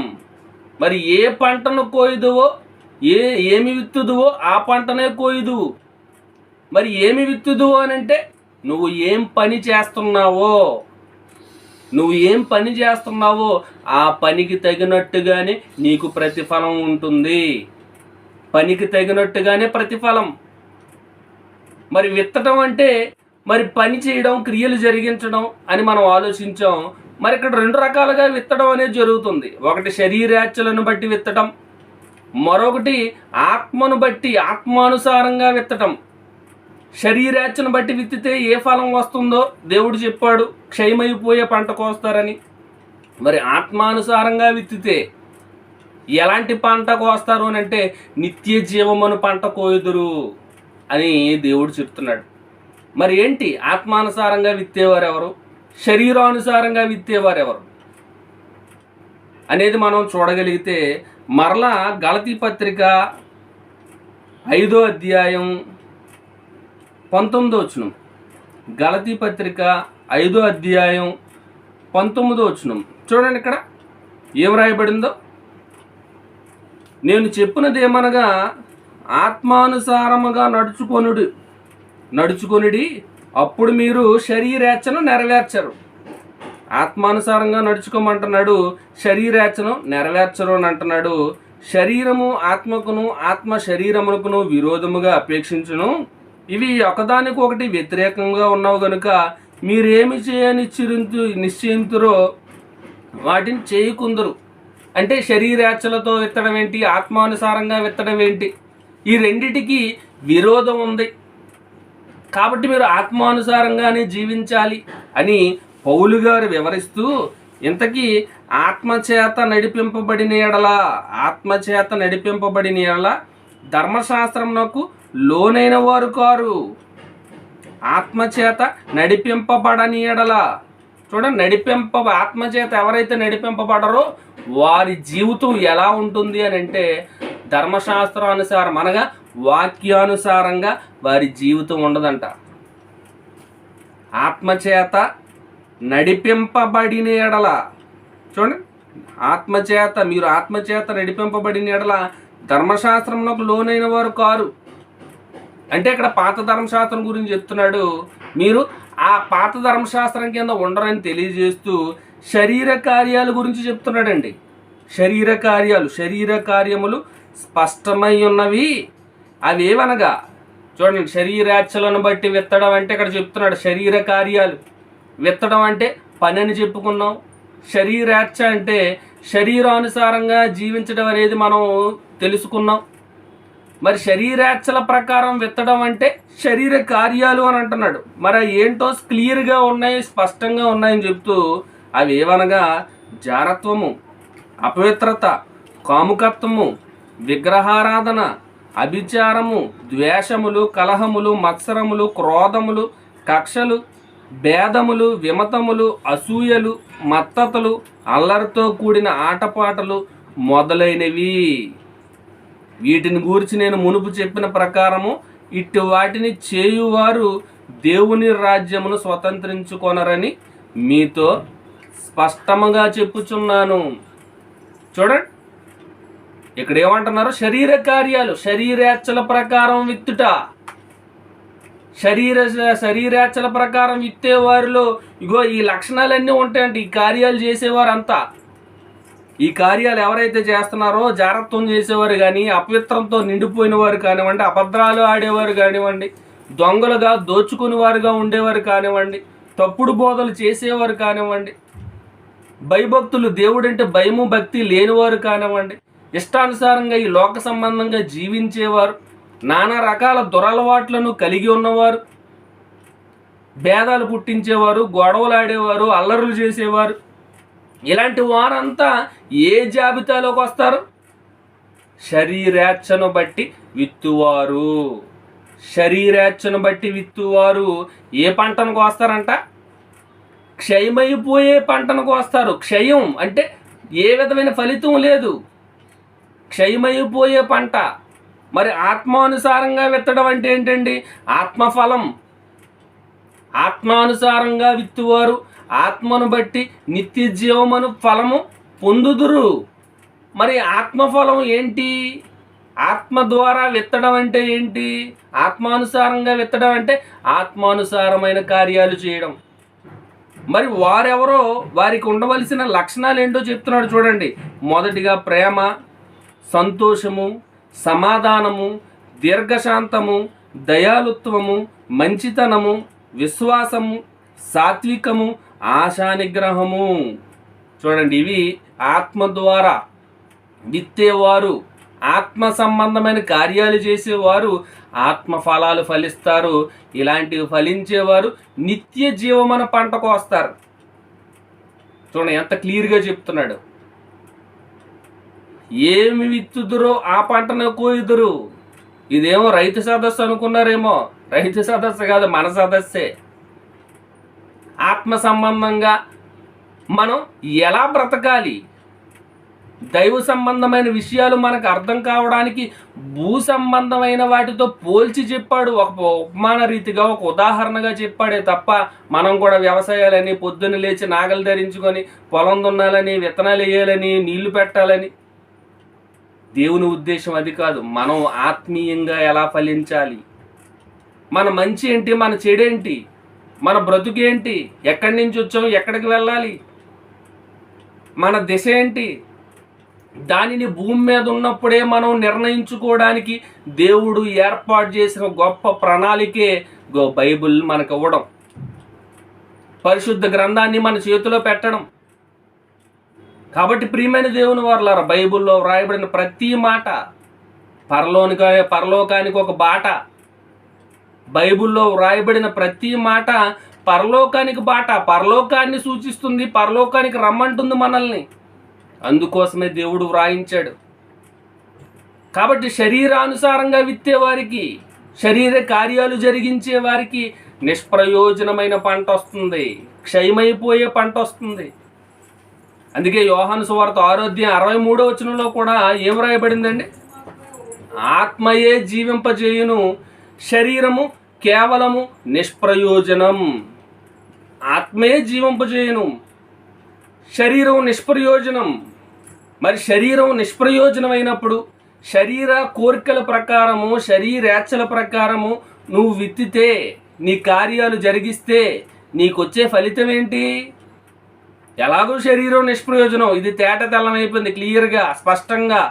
మరి ఏ పంటను కోయుదువో, ఏమి విత్తుదువో ఆ పంటనే కోయుదువు. మరి ఏమి విత్తుదువో అని అంటే నువ్వు ఏం పని చేస్తున్నావో ఆ పనికి తగినట్టుగానే నీకు ప్రతిఫలం ఉంటుంది. పనికి తగినట్టుగానే ప్రతిఫలం. మరి విత్తడం అంటే మరి పని చేయడం, క్రియలు జరిగించడం అని మనం ఆలోచించాం. మరి ఇక్కడ రెండు రకాలుగా విత్తడం అనేది జరుగుతుంది. ఒకటి శరీరాచ్చలను బట్టి విత్తడం, మరొకటి ఆత్మను బట్టి, ఆత్మానుసారంగా విత్తడం. శరీరాచ్చను బట్టి విత్తితే ఏ ఫలం వస్తుందో దేవుడు చెప్పాడు, క్షయమైపోయే పంట కోస్తారని. మరి ఆత్మానుసారంగా విత్తితే ఎలాంటి పంట కోస్తారు అని అంటే నిత్య జీవమును పంట కోయుదురు అని దేవుడు చెప్తున్నాడు. మరి ఏంటి ఆత్మానుసారంగా విత్తేవారు ఎవరు, శరీరానుసారంగా విత్తేవారు ఎవరు అనేది మనం చూడగలిగితే, మరలా గలతీ పత్రిక 5వ అధ్యాయం 19వ వచనం, గలతీ పత్రిక 5వ అధ్యాయం 19వ వచనం చూడండి. ఇక్కడ ఏం రాయబడిందో, నేను చెప్పినదేమనగా ఆత్మానుసారముగా నడుచుకొనుడి, అప్పుడు మీరు శరీరేచ్ఛను నెరవేర్చరు. ఆత్మానుసారంగా నడుచుకోమంటున్నాడు, శరీరేచ్ఛను నెరవేర్చరు అని అంటున్నాడు. శరీరము ఆత్మకును, ఆత్మ శరీరమునకును విరోధముగా అపేక్షించును. ఇవి ఒకదానికొకటి వ్యతిరేకంగా ఉన్నవి గనుక మీరేమి నిశ్చయింతురో వాటిని చేయకుందరు. అంటే శరీరేచ్ఛలతో విత్తడం ఏంటి, ఆత్మానుసారంగా విత్తడం ఏంటి? ఈ రెండిటికి విరోధం ఉంది. కాబట్టి మీరు ఆత్మానుసారంగానే జీవించాలి అని పౌలు గారు వివరిస్తూ, ఇంతకీ ఆత్మచేత నడిపింపబడిన ఎడల ధర్మశాస్త్రమునకు లోనైన వారు కారు. ఆత్మచేత నడిపింపబడని ఎడల, చూడండి, ఆత్మచేత ఎవరైతే నడిపింపబడరో వారి జీవితం ఎలా ఉంటుంది అని అంటే ధర్మశాస్త్రానుసారం అనగా వాక్యానుసారంగా వారి జీవితం ఉండదంట. ఆత్మచేత నడిపింపబడిన ఎడల, చూడండి, మీరు ఆత్మచేత నడిపింపబడిన ఎడల ధర్మశాస్త్రమునకు లోనైన వారు కారు. అంటే ఇక్కడ పాత ధర్మశాస్త్రం గురించి చెప్తున్నాడు. మీరు ఆ పాత ధర్మశాస్త్రం కింద ఉండరని తెలియజేస్తూ శరీర కార్యాల గురించి చెప్తున్నాడండి. శరీర కార్యములు స్పష్టమై ఉన్నవి. అవి ఏవనగా చూడండి, శరీరాచలను బట్టి విత్తడం అంటే ఇక్కడ చెప్తున్నాడు శరీర కార్యాలు. విత్తడం అంటే పని అని చెప్పుకున్నాం. శరీరాచ అంటే శరీరానుసారంగా జీవించడం అనేది మనం తెలుసుకున్నాం. మరి శరీరాచల ప్రకారం విత్తడం అంటే శరీర కార్యాలు అని అంటున్నాడు. మరి ఏంటో క్లియర్గా ఉన్నాయి, స్పష్టంగా ఉన్నాయని చెప్తూ అవి ఏవనగా జారత్వము, అపవిత్రత, కాముకత్వము, విగ్రహారాధన, అభిచారము, ద్వేషములు, కలహములు, మత్సరములు, క్రోధములు, కక్షలు, భేదములు, విమతములు, అసూయలు, మత్తతలు, అల్లరితో కూడిన ఆటపాటలు మొదలైనవి. వీటిని గూర్చి నేను మునుపు చెప్పిన ప్రకారము ఇట్టి వాటిని చేయువారు దేవుని రాజ్యమును స్వతంత్రించుకొనరని మీతో స్పష్టముగా చెప్పుచున్నాను. చూడండి, ఇక్కడ ఏమంటున్నారు? శరీర కార్యాలు, శరీరాచల ప్రకారం విత్తుట. శరీరాచల ప్రకారం విత్తే వారిలో ఇగో ఈ లక్షణాలన్నీ ఉంటాయంటే ఈ కార్యాలు చేసేవారంతా. ఈ కార్యాలు ఎవరైతే చేస్తున్నారో జారత్వం చేసేవారు కానీ, అపవిత్రంతో నిండిపోయిన వారు కానివ్వండి, అబద్ధాలు ఆడేవారు కానివ్వండి, దొంగలుగా దోచుకుని వారుగా ఉండేవారు కానివ్వండి, తప్పుడు బోధలు చేసేవారు కానివ్వండి, భయభక్తులు, దేవుడంటే భయము భక్తి లేనివారు కానివ్వండి, ఇష్టానుసారంగా ఈ లోక సంబంధంగా జీవించేవారు, నానా రకాల దురలవాట్లను కలిగి ఉన్నవారు, భేదాలు పుట్టించేవారు, గొడవలు ఆడేవారు, అల్లరులు చేసేవారు, ఇలాంటి వారంతా ఏ జాబితాలోకి వస్తారు? శరీరేచ్ఛను బట్టి విత్తువారు. శరీరేచ్ఛను బట్టి విత్తువారు ఏ పంటను కోస్తారంట? క్షయమైపోయే పంటను కోస్తారు. క్షయం అంటే ఏ విధమైన ఫలితం లేదు, క్షయమైపోయే పంట. మరి ఆత్మానుసారంగా విత్తడం అంటే ఏంటండి? ఆత్మఫలం. ఆత్మానుసారంగా విత్తువారు ఆత్మను బట్టి నిత్య జీవమును ఫలము పొందుదురు. మరి ఆత్మఫలం ఏంటి? ఆత్మ ద్వారా విత్తడం అంటే ఏంటి? ఆత్మానుసారంగా విత్తడం అంటే ఆత్మానుసారమైన కార్యాలు చేయడం. మరి వారెవరో వారికి ఉండవలసిన లక్షణాలు ఏంటో చెప్తున్నాడు చూడండి. మొదటిగా ప్రేమ, సంతోషము, సమాధానము, దీర్ఘశాంతము, దయాలుత్వము, మంచితనము, విశ్వాసము, సాత్వికము, ఆశానిగ్రహము. చూడండి, ఇవి ఆత్మ ద్వారా విత్తేవారు, ఆత్మ సంబంధమైన కార్యాలు చేసేవారు ఆత్మ ఫలాలు ఫలిస్తారు. ఇలాంటివి ఫలించేవారు నిత్య జీవమైన పంటకు వస్తారు. చూడండి ఎంత క్లియర్గా చెప్తున్నాడు. ఏమి విత్తుదురో ఆ పంటను కోయుదురు. ఇదేమో రైతు సదస్సు అనుకున్నారేమో. రైతు సదస్సు కాదు, మన సదస్సే. ఆత్మ సంబంధంగా మనం ఎలా బ్రతకాలి, దైవ సంబంధమైన విషయాలు మనకు అర్థం కావడానికి భూ సంబంధమైన వాటితో పోల్చి చెప్పాడు. ఒక ఉపమాన రీతిగా, ఒక ఉదాహరణగా చెప్పాడే తప్ప మనం కూడా వ్యవసాయాలని, పొద్దున్న లేచి నాగలు ధరించుకొని పొలం దున్నాలని, విత్తనాలు వేయాలని, నీళ్లు పెట్టాలని, దేవుని ఉద్దేశం అది కాదు. మనం ఆత్మీయంగా ఎలా ఫలించాలి, మన మంచి ఏంటి, మన చెడేంటి, మన బ్రతుకేంటి, ఎక్కడి నుంచి వచ్చాం, ఎక్కడికి వెళ్ళాలి, మన దిశ ఏంటి, దానిని భూమి మీద ఉన్నప్పుడే మనం నిర్ణయించుకోవడానికి దేవుడు ఏర్పాటు చేసిన గొప్ప ప్రణాళికే బైబిల్ మనకు ఇవ్వడం, పరిశుద్ధ గ్రంథాన్ని మన చేతిలో పెట్టడం. కాబట్టి ప్రియమైన దేవుని వారలారా, బైబిల్లో వ్రాయబడిన ప్రతి మాట పరలోకానికి ఒక బాట. బైబిల్లో వ్రాయబడిన ప్రతి మాట పరలోకానికి బాట, పరలోకాన్ని సూచిస్తుంది, పరలోకానికి రమ్మంటుంది మనల్ని. అందుకోసమే దేవుడు వ్రాయించాడు. కాబట్టి శరీరానుసారంగా విత్తే వారికి, శరీర కార్యాలు జరిగించే వారికి నిష్ప్రయోజనమైన పంట వస్తుంది, క్షయమైపోయే పంట వస్తుంది. అందుకే యోహాను సువార్త 6:63 కూడా ఏం రాయబడిందండి? ఆత్మయే జీవింపజేయును, శరీరము కేవలము నిష్ప్రయోజనం. ఆత్మయే జీవింపజేయును, శరీరం నిష్ప్రయోజనం. మరి శరీరం నిష్ప్రయోజనమైనప్పుడు శరీర కోరికల ప్రకారము, శరీరేచ్ఛల ప్రకారము నువ్వు విత్తితే, నీ కార్యాలు జరిగిస్తే నీకొచ్చే ఫలితం ఏంటి? ఎలాగో శరీరం నిష్ప్రయోజనం. ఇది తేట తెల్లమైపోయింది, క్లియర్గా, స్పష్టంగా.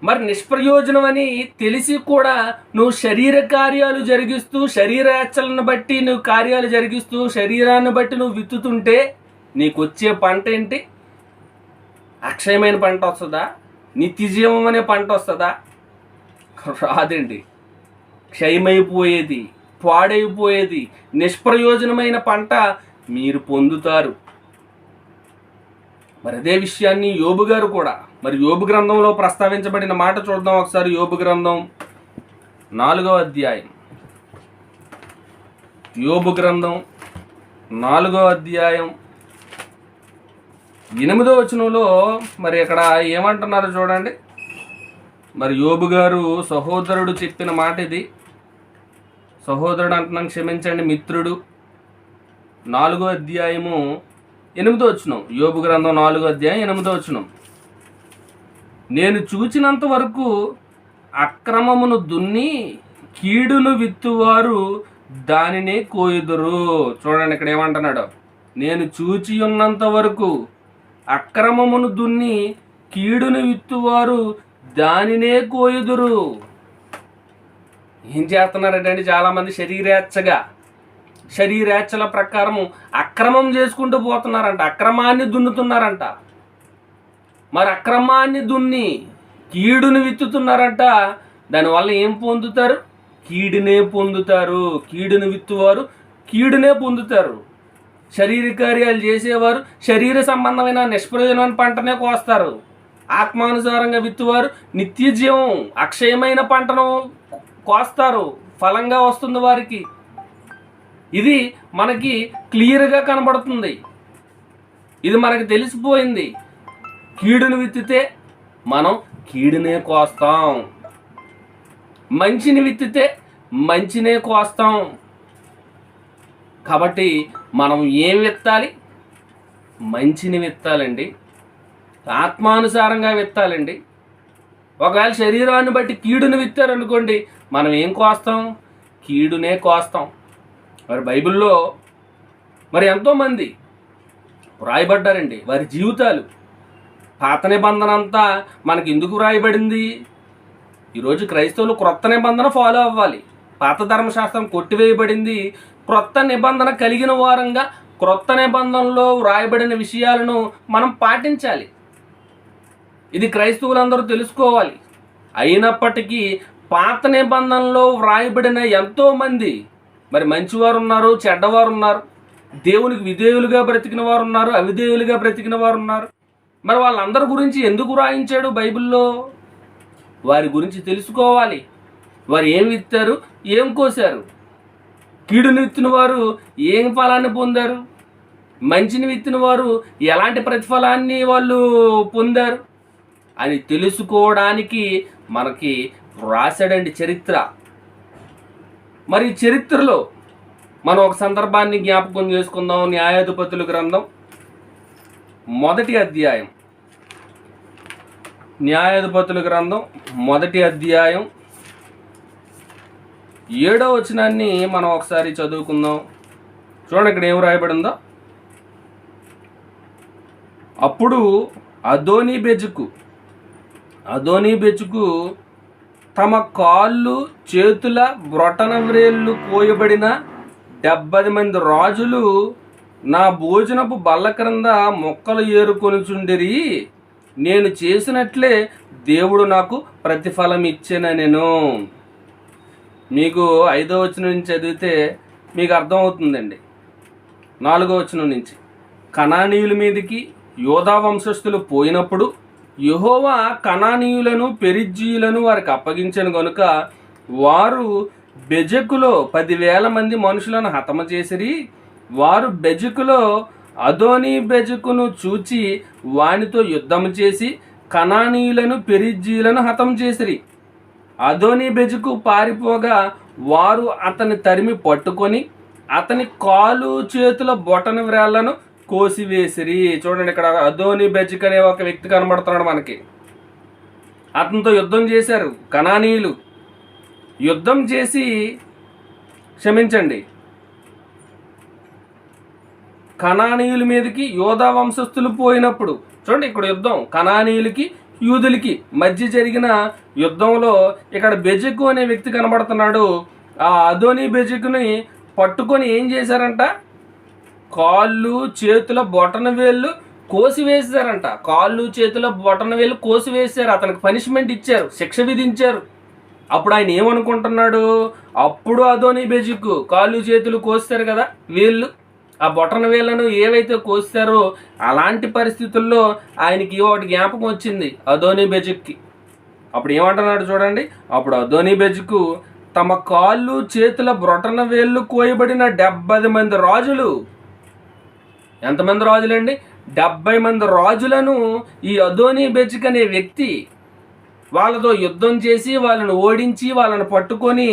మరి నిష్ప్రయోజనం అని తెలిసి కూడా నువ్వు శరీర కార్యాలు జరిగిస్తూ, శరీరేచ్ఛలను బట్టి నువ్వు కార్యాలు జరిగిస్తూ, శరీరాన్ని బట్టి నువ్వు విత్తుతుంటే నీకు వచ్చే పంట ఏంటి? అక్షయమైన పంట వస్తుందా? నిత్యజీవం అనే పంట వస్తుందా? రాదండి. క్షయమైపోయేది, పాడైపోయేది, నిష్ప్రయోజనమైన పంట మీరు పొందుతారు. మరి అదే విషయాన్ని యోబు గారు కూడా, మరి యోబు గ్రంథంలో ప్రస్తావించబడిన మాట చూద్దాం ఒకసారి. యోబు గ్రంథం 4వ అధ్యాయం. యోబు గ్రంథం 4వ అధ్యాయం 8వ వచనంలో మరి ఇక్కడ ఏమంటున్నారో చూడండి. మరి యోబు గారు సహోదరుడు చెప్పిన మాట ఇది. సహోదరుడు అంటున్నాను, క్షమించండి, మిత్రుడు. 4వ అధ్యాయము 8వ వచనం. యోబు గ్రంథం 4వ అధ్యాయం 8వ వచనం. నేను చూచినంత వరకు అక్రమమును దున్ని కీడును విత్తువారు దానినే కోయుదురు. చూడండి ఇక్కడ ఏమంటున్నాడు. నేను చూచి ఉన్నంత వరకు అక్రమమును దున్ని కీడును విత్తువారు దానినే కోయుదురు. ఏం చేస్తున్నారంటే చాలామంది శరీరేచ్ఛల ప్రకారము అక్రమం చేసుకుంటూ పోతున్నారంట, అక్రమాన్ని దున్నుతున్నారంట. మరి అక్రమాన్ని దున్ని కీడును విత్తుతున్నారంట. దానివల్ల ఏం పొందుతారు? కీడునే పొందుతారు. కీడును విత్తువారు కీడునే పొందుతారు. శరీర కార్యాలు చేసేవారు శరీర సంబంధమైన నిష్ప్రయోజనమైన పంటనే కోస్తారు. ఆత్మానుసారంగా విత్తువారు నిత్య జీవం, అక్షయమైన పంటను కోస్తారు. ఫలంగా వస్తుంది వారికి. ఇది మనకి క్లియర్గా కనబడుతుంది. ఇది మనకి తెలిసిపోయింది. కీడును విత్తితే మనం కీడునే కోస్తాం, మంచిని విత్తితే మంచినే కోస్తాం. కాబట్టి మనం ఏం విత్తాలి? మంచిని విత్తాలండి, ఆత్మానుసారంగా విత్తాలండి. ఒకవేళ శరీరాన్ని బట్టి కీడును విత్తారనుకోండి, మనం ఏం కోస్తాం? కీడునే కోస్తాం. మరి బైబిల్లో మరి ఎంతోమంది రాయబడ్డారండి. వారి జీవితాలు, పాత నిబంధన అంతా మనకి ఎందుకు రాయబడింది? ఈరోజు క్రైస్తవులు క్రొత్త నిబంధన ఫాలో అవ్వాలి. పాత ధర్మశాస్త్రం కొట్టివేయబడింది. క్రొత్త నిబంధన కలిగిన వారంగా క్రొత్త నిబంధనలో వ్రాయబడిన విషయాలను మనం పాటించాలి. ఇది క్రైస్తవులందరూ తెలుసుకోవాలి. అయినప్పటికీ పాత నిబంధనలో వ్రాయబడిన ఎంతోమంది మరి మంచివారు ఉన్నారు, చెడ్డవారు ఉన్నారు. దేవునికి విధేయులుగా బ్రతికిన వారు ఉన్నారు, అవిధేయులుగా బ్రతికిన వారు ఉన్నారు. మరి వాళ్ళందరి గురించి ఎందుకు రాయించాడు బైబిల్లో? వారి గురించి తెలుసుకోవాలి. వారు ఏం విత్తారు, ఏం కోసారు. కీడుని విత్తిన వారు ఏం ఫలాన్ని పొందారు, మంచిని విత్తిన వారు ఎలాంటి ప్రతిఫలాన్ని వాళ్ళు పొందారు అని తెలుసుకోవడానికి మనకి రాశాడండి చరిత్ర. మరి చరిత్రలో మనం ఒక సందర్భాన్ని జ్ఞాపకం చేసుకుందాం. న్యాయాధిపతుల గ్రంథం 1వ అధ్యాయం. న్యాయాధిపతుల గ్రంథం 1వ అధ్యాయం 7వ వచనాన్ని మనం ఒకసారి చదువుకుందాం. చూడండి ఇక్కడ ఏం రాయబడిందో. అప్పుడు అదోనీబెజుకు తమ కాళ్ళు చేతుల బ్రొటన వ్రేళ్ళు కోయబడిన 70 మంది రాజులు నా భోజనపు బల్ల క్రింద మొక్కలు ఏరుకొనుచుండిరి. నేను చేసినట్లే దేవుడు నాకు ప్రతిఫలం ఇచ్చెననెను. మీకు 5వ వచనం నుంచి చదివితే మీకు అర్థమవుతుందండి. 4వ వచనం నుంచి, కనానీయుల మీదకి యోధా వంశస్థులు పోయినప్పుడు యెహోవా కనానీయులను పెరిజ్జీయులను వారికి అప్పగించను గనుక వారు బెజకులో 10,000 మంది మనుషులను హతమ చేసిరి. వారు బెజకులో అదోనీబెజకును చూచి వానితో యుద్ధము చేసి కనానీయులను పెరిజ్జీయులను హతం చేసిరి. అదోనీబెజకు పారిపోగా వారు అతని తరిమి పట్టుకొని అతని కాలు చేతుల బొటన వ్రేళ్లను కోసివేసిరి. చూడండి ఇక్కడ అదోనీబెజకు అనే ఒక వ్యక్తి కనబడుతున్నాడు మనకి. అతనితో యుద్ధం చేశారు కనానీయులు. యుద్ధం చేసి క్షమించండి కనానీయుల మీదకి యోధా వంశస్థులు పోయినప్పుడు, చూడండి ఇక్కడ యుద్ధం కనానీయులకి యూదులకి మధ్య జరిగిన యుద్ధంలో ఇక్కడ బెజెకు అనే వ్యక్తి కనబడుతున్నాడు. ఆ అదోని బెజెకుని పట్టుకొని ఏం చేశారంట, కాళ్ళు చేతుల బొటన వేళ్ళు కోసివేశారంట. కాళ్ళు చేతుల బొటన వేళ్ళు కోసివేశారు. అతనికి పనిష్మెంట్ ఇచ్చారు, శిక్ష విధించారు. అప్పుడు ఆయన ఏమనుకుంటున్నాడు, అప్పుడు అదోని బెజెకు కాళ్ళు చేతులు కోస్తారు కదా వేళ్ళు, ఆ బొటన వేళ్ళను ఏవైతే కోస్తారో అలాంటి పరిస్థితుల్లో ఆయనకి ఒకటి జ్ఞాపకం వచ్చింది అదోని బెజెక్కి. అప్పుడు ఏమంటున్నాడు చూడండి, అప్పుడు అదోని బెజెకు తమ కాళ్ళు చేతుల బొటన వేళ్ళు కోయబడిన 70 మంది రాజులు, ఎంతమంది రాజులండి, 70 మంది రాజులను ఈ అదోని బెజెక్ అనే వ్యక్తి వాళ్ళతో యుద్ధం చేసి వాళ్ళని ఓడించి వాళ్ళని పట్టుకొని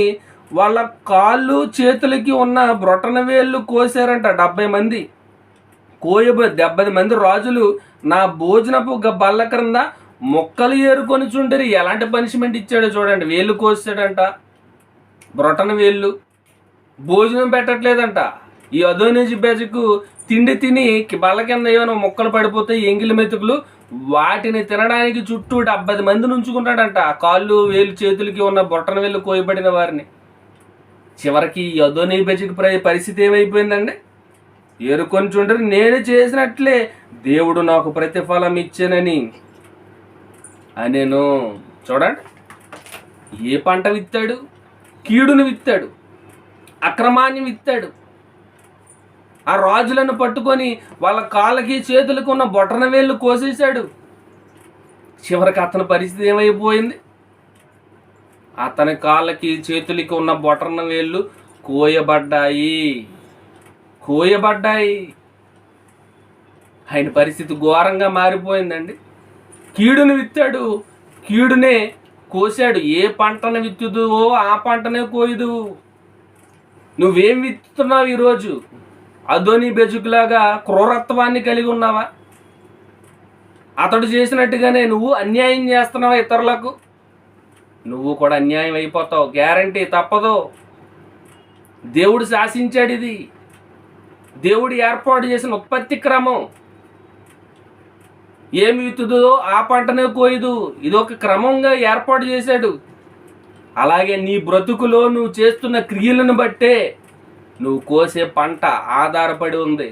వాళ్ళ కాళ్ళు చేతులకి ఉన్న బ్రొటన వేళ్ళు కోసారంట. 70 మంది 70 మంది రాజులు నా భోజనపు బల్ల క్రింద మొక్కలు ఏరుకొని చుండరి. ఎలాంటి పనిష్మెంట్ ఇచ్చాడో చూడండి, వేళ్ళు కోసాడంట, బ్రొటన వేళ్ళు. భోజనం పెట్టట్లేదంట. ఈ అదోని బెజెకు తిండి తిని బల్ల కింద ఏమైనా మొక్కలు పడిపోతాయి ఎంగిలి మెతుకులు, వాటిని తినడానికి చుట్టూ 70 మంది నుంచుకుంటాడంట. కాళ్ళు వేలు చేతులకి ఉన్న బొటన వేళ్ళు కోయబడిన వారిని. చివరికి అదోని బెజెక్ పరిస్థితి ఏమైపోయిందండి, ఏరుకొని చుండరి నేను చేసినట్లే దేవుడు నాకు ప్రతిఫలం ఇచ్చానని అనేను. చూడండి, ఏ పంట విత్తాడు, కీడును విత్తాడు, అక్రమాన్ని విత్తాడు. ఆ రాజులను పట్టుకొని వాళ్ళ కాళ్ళకి చేతులకు ఉన్న బొటన వేళ్ళు కోసేశాడు. చివరికి అతని పరిస్థితి ఏమైపోయింది, అతని కాళ్ళకి చేతులకి ఉన్న బొటన వేళ్ళు కోయబడ్డాయి. ఆయన పరిస్థితి ఘోరంగా మారిపోయిందండి. కీడును విత్తాడు, కీడునే కోసాడు. ఏ పంటను విత్తుదువో ఆ పంటనే కోయదు. నువ్వేం విత్తుతున్నావు ఈరోజు? అదోని బెజెకులాగా క్రూరత్వాన్ని కలిగి ఉన్నావా? అతడు చేసినట్టుగానే నువ్వు అన్యాయం చేస్తున్నావా ఇతరులకు? నువ్వు కూడా అన్యాయం అయిపోతావు, గ్యారంటీ, తప్పదు. దేవుడు శాసించాడు. ఇది దేవుడు ఏర్పాటు చేసిన ఉత్పత్తి క్రమం. ఏమి విత్తుదో ఆ పంటనే కోయదు. ఇది ఒక క్రమంగా ఏర్పాటు చేశాడు. అలాగే నీ బ్రతుకులో నువ్వు చేస్తున్న క్రియలను బట్టే నువ్వు కోసే పంట ఆధారపడి ఉంది.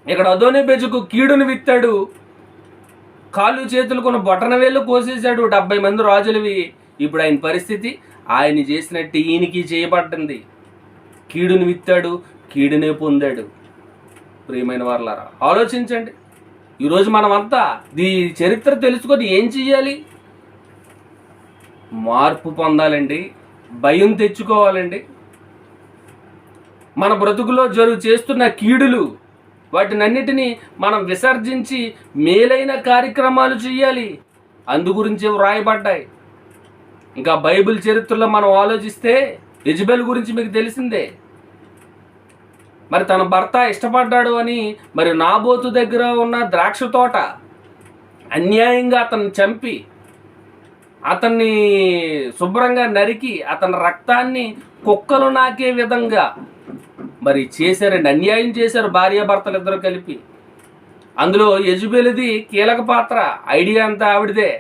ఇక్కడ అదోని బెజెకు కీడును విత్తాడు, కాళ్ళు చేతులుకున్న బొటన వేళ్ళు కోసేశాడు 70 మంది రాజులవి. ఇప్పుడు ఆయన పరిస్థితి ఆయన చేసినట్టు ఈయనకి చేయబడ్డంది. కీడును విత్తాడు, కీడునే పొందాడు. ప్రియమైన వారలారా, ఆలోచించండి. ఈరోజు మనమంతా ఈ చరిత్ర తెలుసుకొని ఏం చెయ్యాలి? మార్పు పొందాలండి, భయం తెచ్చుకోవాలండి. మన బ్రతుకులో చేస్తున్న కీడులు వాటినన్నిటినీ మనం విసర్జించి మేలైన కార్యక్రమాలు చేయాలి. అందు గురించి వ్రాయబడ్డాయి. ఇంకా బైబిల్ చరిత్రలో మనం ఆలోచిస్తే యెజబెల్ గురించి మీకు తెలిసిందే. మరి తన భర్త ఇష్టపడ్డాడు అని మరి నాబోతు దగ్గర ఉన్న ద్రాక్ష తోట అన్యాయంగా అతన్ని చంపి అతన్ని శుభ్రంగా నరికి అతని రక్తాన్ని కుక్కలు నాకే విధంగా మరి చేశారండి. అన్యాయం చేశారు భార్యాభర్తలు ఇద్దరు కలిపి. అందులో యెజబెల్ది కీలక పాత్ర, ఐడియా అంతా ఆవిడదే.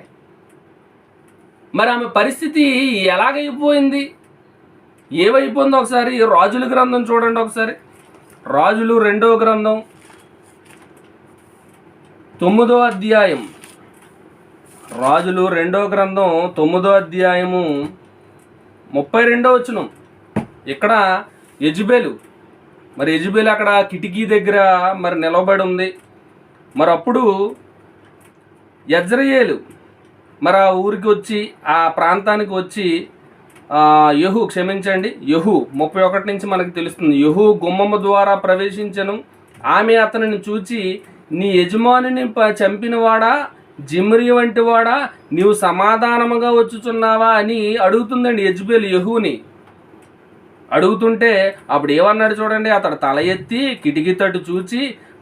మరి ఆమె పరిస్థితి ఎలాగైపోయింది, ఏమైపోయిందో ఒకసారి రాజుల గ్రంథం చూడండి. ఒకసారి రాజులు 2వ గ్రంథం 9వ అధ్యాయం. రాజులు 2వ గ్రంథం 9వ అధ్యాయము 32వ వచనం. ఇక్కడ యెజబెలు మరి యెజబెల్ అక్కడ కిటికీ దగ్గర మరి నిలబడి ఉంది. మరి అప్పుడు యెజ్రెయేలు మరి ఆ ఊరికి వచ్చి ఆ ప్రాంతానికి వచ్చి యెహూ 31 నుంచి మనకు తెలుస్తుంది. యెహూ గుమ్మము ద్వారా ప్రవేశించను. ఆమె అతనిని చూచి, నీ యజమానిని చంపినవాడా, జిమ్రీ వంటి వాడా, నీవు సమాధానముగా వచ్చుచున్నావా అని అడుగుతుందండి యెజబెల్ యెహూని. అడుగుతుంటే అప్పుడు ఏమన్నాడు చూడండి, అతడు తల ఎత్తి కిటికీ తట్టు చూచి,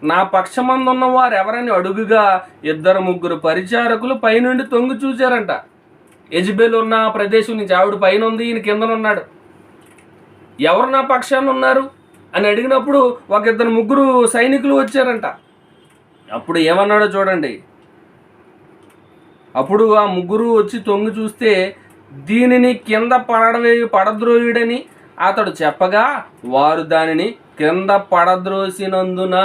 నా పక్షమందున్న వారు ఎవరని అడుగుగా 2-3 పరిచారకులు పైనుండి తొంగి చూశారంట. యెజబెల్ ఉన్న ప్రదేశం నుంచి. ఆవిడ పైన ఉంది, ఈయన కిందన ఉన్నాడు. ఎవరు నా పక్షాన ఉన్నారు అని అడిగినప్పుడు ఒక ఇద్దరు ముగ్గురు సైనికులు వచ్చారంట. అప్పుడు ఏమన్నాడో చూడండి. అప్పుడు ఆ ముగ్గురు వచ్చి తొంగి చూస్తే దీనిని కింద పడద్రోయుడని అతడు చెప్పగా వారు దానిని కింద పడద్రోసినందున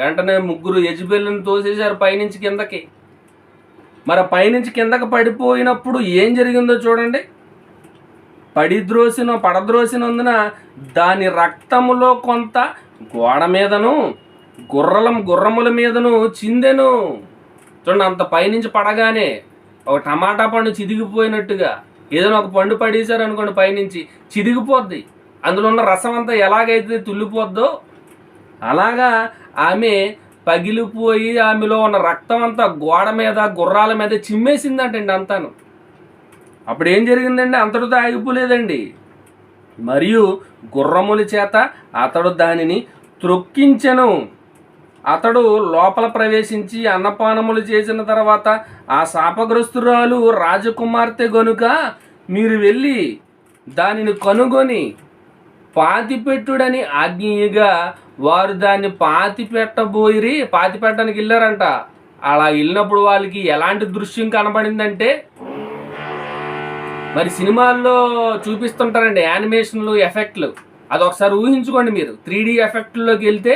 వెంటనే ముగ్గురు యెజబెలుని తోసేశారు పైనుంచి కిందకి. మరి పైనుంచి కిందకి పడిపోయినప్పుడు ఏం జరిగిందో చూడండి. పడద్రోసినందున దాని రక్తములో కొంత గోడ మీదను గుర్రముల మీదను చిందెను. చూడండి, అంత పైనుంచి పడగానే ఒక టమాటా పండు చిదిగిపోయినట్టుగా ఏదైనా ఒక పండు పడేశారు అనుకోండి, పైనుంచి చిదిగిపోద్ది. అందులో ఉన్న రసం అంతా ఎలాగైతే తుల్లిపోద్దో అలాగా ఆమె పగిలిపోయి ఆమెలో ఉన్న రక్తం అంతా గోడ మీద గుర్రాల మీద చిమ్మేసిందంటండి అంతాను. అప్పుడు ఏం జరిగిందండి? అంతటితో ఆగిపోలేదండి. మరియు గుర్రముల చేత అతడు దానిని త్రొక్కించెను. అతడు లోపల ప్రవేశించి అన్నపానములు చేసిన తర్వాత ఆ శాపగ్రస్తురాలు రాజకుమార్తె గనుక మీరు వెళ్ళి దానిని కనుగొని పాతిపెట్టుడని ఆజ్ఞగా వారు దాన్ని పాతిపెట్టడానికి వెళ్ళారంట. అలా వెళ్ళినప్పుడు వాళ్ళకి ఎలాంటి దృశ్యం కనబడిందంటే, మరి సినిమాల్లో చూపిస్తుంటారండి యానిమేషన్లు, ఎఫెక్ట్లు. అది ఒకసారి ఊహించుకోండి మీరు. 3D ఎఫెక్ట్లోకి వెళ్తే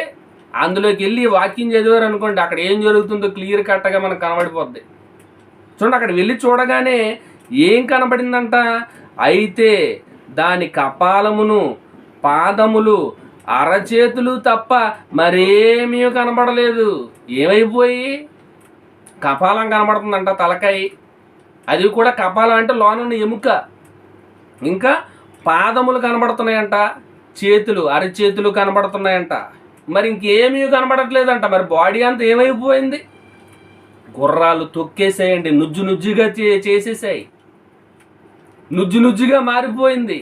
అందులోకి వెళ్ళి వాక్యం చదివారు అనుకోండి, అక్కడ ఏం జరుగుతుందో క్లియర్ కట్గా మనకు కనబడిపోద్ది. చూడండి, అక్కడ వెళ్ళి చూడగానే ఏం కనబడిందంట? అయితే దాని కపాలమును పాదములు అరచేతులు తప్ప మరేమీ కనబడలేదు. ఏమైపోయి? కపాలం కనబడుతుందంట, తలకాయ. అది కూడా కపాలం అంటే లోనున్న ఎముక. ఇంకా పాదములు కనబడుతున్నాయంట, అరచేతులు కనబడుతున్నాయంట. మరి ఇంకేమీ కనబడట్లేదంట. మరి బాడీ అంతా ఏమైపోయింది? గుర్రాలు తొక్కేసాయండి, నుజ్జుగా చేసేసాయి, నుజ్జుగా మారిపోయింది.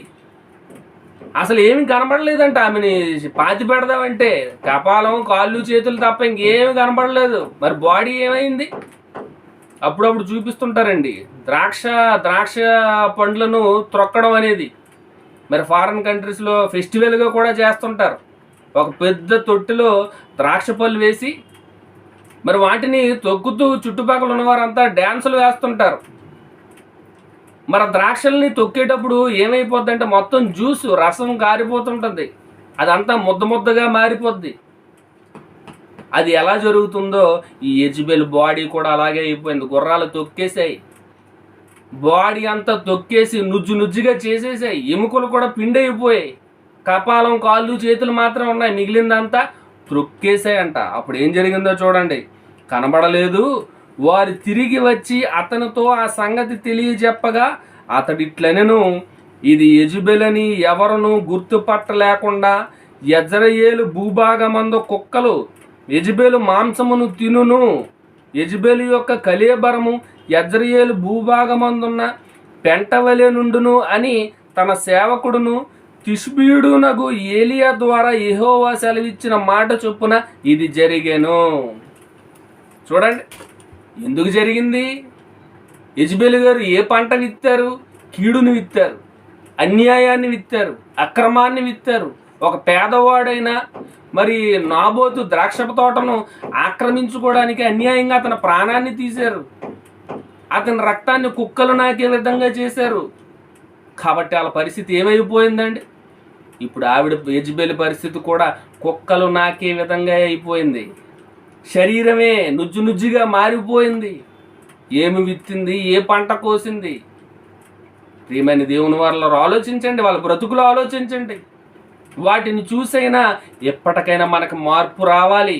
అసలు ఏమి కనబడలేదంట. ఆమెని పాతి పెడదామంటే కపాలం, కాళ్ళు, చేతులు తప్ప ఇంకేమి కనబడలేదు. మరి బాడీ ఏమైంది? అప్పుడప్పుడు చూపిస్తుంటారండి ద్రాక్ష పండ్లను త్రొక్కడం అనేది. మరి ఫారిన్ కంట్రీస్లో ఫెస్టివల్గా కూడా చేస్తుంటారు. ఒక పెద్ద తొట్టిలో ద్రాక్ష పళ్ళు వేసి మరి వాటిని తొక్కుతూ చుట్టుపక్కల ఉన్నవారంతా డ్యాన్సులు వేస్తుంటారు. మరి ద్రాక్షల్ని తొక్కేటప్పుడు ఏమైపోద్ది అంటే మొత్తం రసం కారిపోతుంటుంది, అదంతా ముద్దగా మారిపోద్ది. అది ఎలా జరుగుతుందో ఈ యెజబెల్ బాడీ కూడా అలాగే అయిపోయింది. గుర్రాలు తొక్కేసాయి, బాడీ అంతా తొక్కేసి నుజ్జుగా చేసేసాయి. ఎముకలు కూడా పిండి అయిపోయాయి. కపాలం, కాళ్ళు, చేతులు మాత్రం ఉన్నాయి, మిగిలిందంతా త్రొక్కేసాయంట. అప్పుడు ఏం జరిగిందో చూడండి. కనబడలేదు. వారు తిరిగి వచ్చి అతనితో ఆ సంగతి తెలియజెప్పగా అతడిట్లనెను, ఇది యెజబెలని ఎవరును గుర్తుపట్టలేకుండా యెజ్రెయేలు భూభాగమందు కుక్కలు యెజబెలు మాంసమును తినును. యెజబెలు యొక్క కళేబరము యెజ్రెయేలు భూభాగమందున్న పెంటవలె నుండును అని తన సేవకుడును తిష్బీయుడునగు ఏలియా ద్వారా యెహోవా సెలవిచ్చిన మాట చొప్పున ఇది జరిగెను. చూడండి, ఎందుకు జరిగింది? యెజబెలు గారు ఏ పంట విత్తారు? కీడుని విత్తారు, అన్యాయాన్ని విత్తారు, అక్రమాన్ని విత్తారు. ఒక పేదవాడైనా మరి నాబోతు ద్రాక్ష తోటను ఆక్రమించుకోవడానికి అన్యాయంగా అతని ప్రాణాన్ని తీశారు. అతని రక్తాన్ని కుక్కలు నాకే విధంగా చేశారు. కాబట్టి వాళ్ళ పరిస్థితి ఏమైపోయిందండి? ఇప్పుడు యెజబెలు పరిస్థితి కూడా కుక్కలు నాకే విధంగా అయిపోయింది. శరీరమే నుజ్జుగా మారిపోయింది. ఏమి విత్తింది, ఏ పంట కోసింది? ప్రియమైన దేవుని వారిలో ఆలోచించండి, వాళ్ళ బ్రతుకులు ఆలోచించండి. వాటిని చూసైనా ఎప్పటికైనా మనకు మార్పు రావాలి.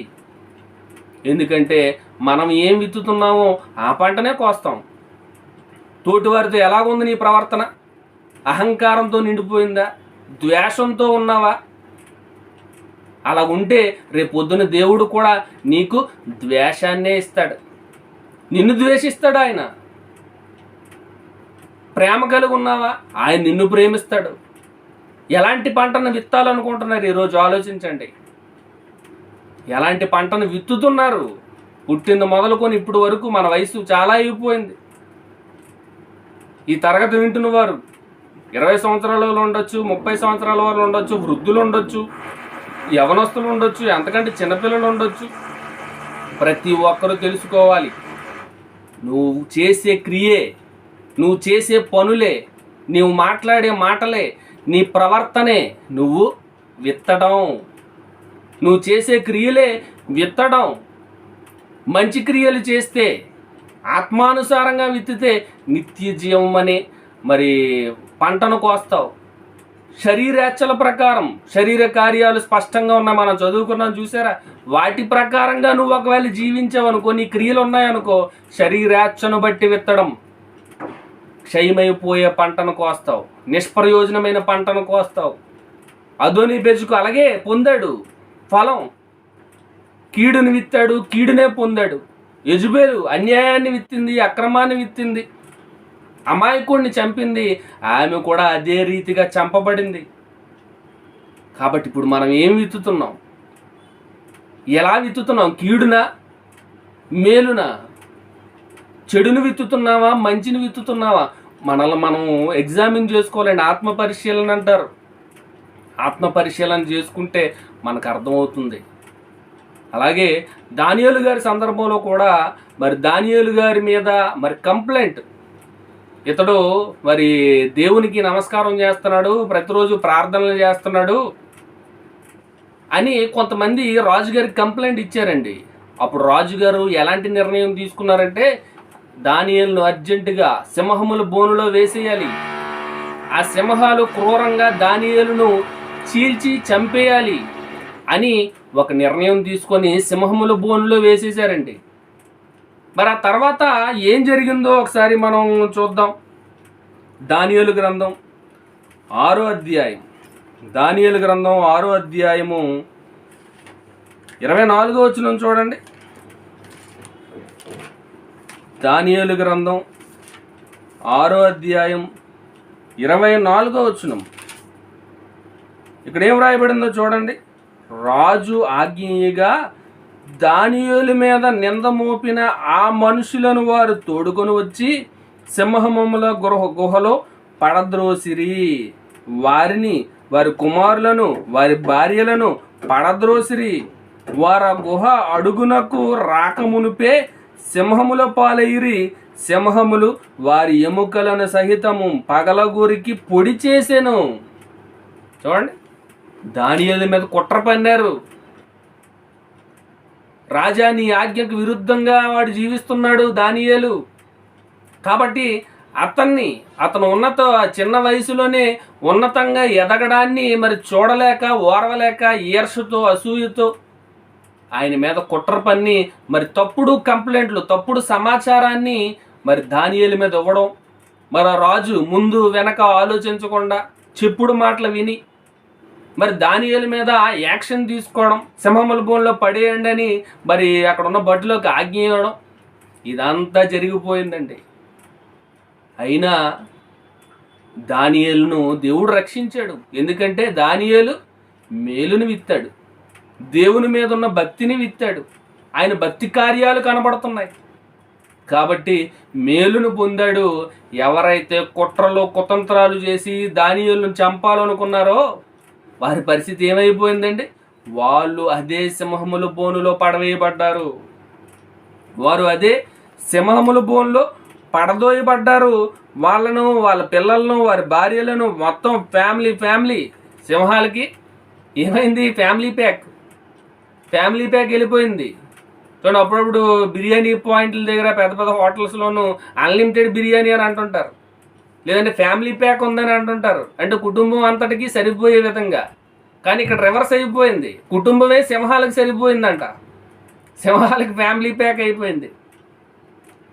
ఎందుకంటే మనం ఏం విత్తుతున్నామో ఆ పంటనే కోస్తాం. తోటివారితో ఎలాగుంది నీ ప్రవర్తన? అహంకారంతో నిండిపోయిందా? ద్వేషంతో ఉన్నావా? అలా ఉంటే రేపొద్దున దేవుడు కూడా నీకు ద్వేషాన్నే ఇస్తాడు, నిన్ను ద్వేషిస్తాడు. ఆయన ప్రేమ కలిగి ఉన్నావా? ఆయన నిన్ను ప్రేమిస్తాడు. ఎలాంటి పంటను విత్తాలనుకుంటున్నారు ఈరోజు ఆలోచించండి. ఎలాంటి పంటను విత్తుతున్నారు? పుట్టింది మొదలుకొని ఇప్పుడు వరకు మన వయసు చాలా అయిపోయింది. ఈ తరగతి వింటున్న వారు 20 సంవత్సరాల వాళ్ళు ఉండొచ్చు, 30 సంవత్సరాల వాళ్ళు ఉండొచ్చు, వృద్ధులు ఉండొచ్చు, యవనస్తులు ఉండొచ్చు, ఎంతకంటే చిన్నపిల్లలు ఉండొచ్చు. ప్రతి ఒక్కరూ తెలుసుకోవాలి, నువ్వు చేసే క్రియే, నువ్వు చేసే పనులే, నువ్వు మాట్లాడే మాటలే, నీ ప్రవర్తనే నువ్వు విత్తడం. నువ్వు చేసే క్రియలే విత్తడం. మంచి క్రియలు చేస్తే, ఆత్మానుసారంగా విత్తితే నిత్య జీవం అనే మరి పంటను కోస్తావు. శరీరేచ్ఛల ప్రకారం శరీర కార్యాలు స్పష్టంగా ఉన్నాయి, మనం చదువుకున్నాం చూసారా. వాటి ప్రకారంగా నువ్వు ఒకవేళ జీవించావనుకో, నీ క్రియలు ఉన్నాయనుకో, శరీరేచ్ఛను బట్టి విత్తడం, క్షయమైపోయే పంటను కోస్తావు, నిష్ప్రయోజనమైన పంటను కోస్తావు. అదోనీబెజెకు అలాగే పొందాడు ఫలం. కీడుని విత్తాడు, కీడునే పొందాడు. యెజెబెలు అన్యాయాన్ని విత్తింది, అక్రమాన్ని విత్తింది, అమాయకుడిని చంపింది, ఆమె కూడా అదే రీతిగా చంపబడింది. కాబట్టి ఇప్పుడు మనం ఏం విత్తుతున్నాం? ఎలా విత్తుతున్నాం? కీడునా, మేలునా? చెడును విత్తుతున్నావా, మంచిని విత్తుతున్నావా? మనల్ని మనం ఎగ్జామిన్ చేసుకోవాలండి. ఆత్మ పరిశీలన అంటారు. ఆత్మ పరిశీలన చేసుకుంటే మనకు అర్థమవుతుంది. అలాగే దానియేలు గారి సందర్భంలో కూడా మరి దానియేలు గారి మీద మరి కంప్లైంట్, ఇతడు మరి దేవునికి నమస్కారం చేస్తున్నాడు, ప్రతిరోజు ప్రార్థనలు చేస్తున్నాడు అని కొంతమంది రాజుగారికి కంప్లైంట్ ఇచ్చారండి. అప్పుడు రాజుగారు ఎలాంటి నిర్ణయం తీసుకున్నారంటే, దానియేలును అర్జెంటుగా సింహముల బోనులో వేసేయాలి, ఆ సింహాలు క్రూరంగా దానియేలును చీల్చి చంపేయాలి అని ఒక నిర్ణయం తీసుకొని సింహముల బోనులో వేసేశారండి. మరి ఆ తర్వాత ఏం జరిగిందో ఒకసారి మనం చూద్దాం. దానియేలు గ్రంథం 6వ అధ్యాయం, దానియేలు గ్రంథం 6వ అధ్యాయము 24వ వచనం చూడండి. దానియేలు గ్రంథం 6వ అధ్యాయం 24వ వచనం. ఇక్కడ ఏం రాయబడిందో చూడండి. రాజు ఆజ్ఞగా దానియేలు మీద నింద మోపిన ఆ మనుషులను వారు తోడుకొని వచ్చి సింహముల గుహలో పడద్రోసిరి. వారిని, వారి కుమారులను, వారి భార్యలను పడద్రోసిరి. వారు ఆ గుహ అడుగునకు రాకమునుపే సింహముల పాలైరి. సింహములు వారి ఎముకలను సహితము పగలగూరికి పొడి చేసెను. చూడండి, దానియేలు మీద కుట్ర పన్నారు. రాజా నీ ఆజ్ఞకు విరుద్ధంగా వాడు జీవిస్తున్నాడు దానియేలు. కాబట్టి అతను చిన్న వయసులోనే ఉన్నతంగా ఎదగడాన్ని మరి చూడలేక, ఓర్వలేక, ఈర్షతో, అసూయతో ఆయన మీద కుట్ర పన్ని మరి తప్పుడు కంప్లైంట్లు, తప్పుడు సమాచారాన్ని మరి దానియేలు మీద ఇవ్వడం. మరి రాజు ముందు వెనక ఆలోచించకుండా చెప్పుడు మాటలు విని మరి దానియేలు మీద యాక్షన్ తీసుకోవడం, సింహముల బోన్లో పడేయండి అని మరి అక్కడ ఉన్న బడ్డులోకి ఆజ్ఞ ఇవ్వడం, ఇదంతా జరిగిపోయిందండి. అయినా దానియేలును దేవుడు రక్షించాడు. ఎందుకంటే దానియేలు మేలుని విత్తాడు, దేవుని మీద ఉన్న భక్తిని విత్తాడు, ఆయన భక్తి కార్యాలు కనబడుతున్నాయి కాబట్టి మేలును పొందాడు. ఎవరైతే కుట్రలో కుతంత్రాలు చేసి దానియేలును చంపాలనుకున్నారో వారి పరిస్థితి ఏమైపోయిందండి? వాళ్ళు అదే సింహముల బోనులో పడవేయబడ్డారు. వారు అదే సింహముల బోన్లో పడదోయబడ్డారు. వాళ్ళను, వాళ్ళ పిల్లలను, వారి భార్యలను, మొత్తం ఫ్యామిలీ సింహాలకి ఏమైంది? ఫ్యామిలీ ప్యాక్ వెళ్ళిపోయింది. చూడండి, అప్పుడప్పుడు బిర్యానీ పాయింట్ల దగ్గర పెద్ద పెద్ద హోటల్స్లోనూ అన్లిమిటెడ్ బిర్యానీ అని అంటుంటారు, లేదంటే ఫ్యామిలీ ప్యాక్ ఉందని అంటుంటారు, అంటే కుటుంబం అంతటికి సరిపోయే విధంగా. కానీ ఇక్కడ రివర్స్ అయిపోయింది, కుటుంబమే సింహాలకు సరిపోయిందంట, సింహాలకి ఫ్యామిలీ ప్యాక్ అయిపోయింది.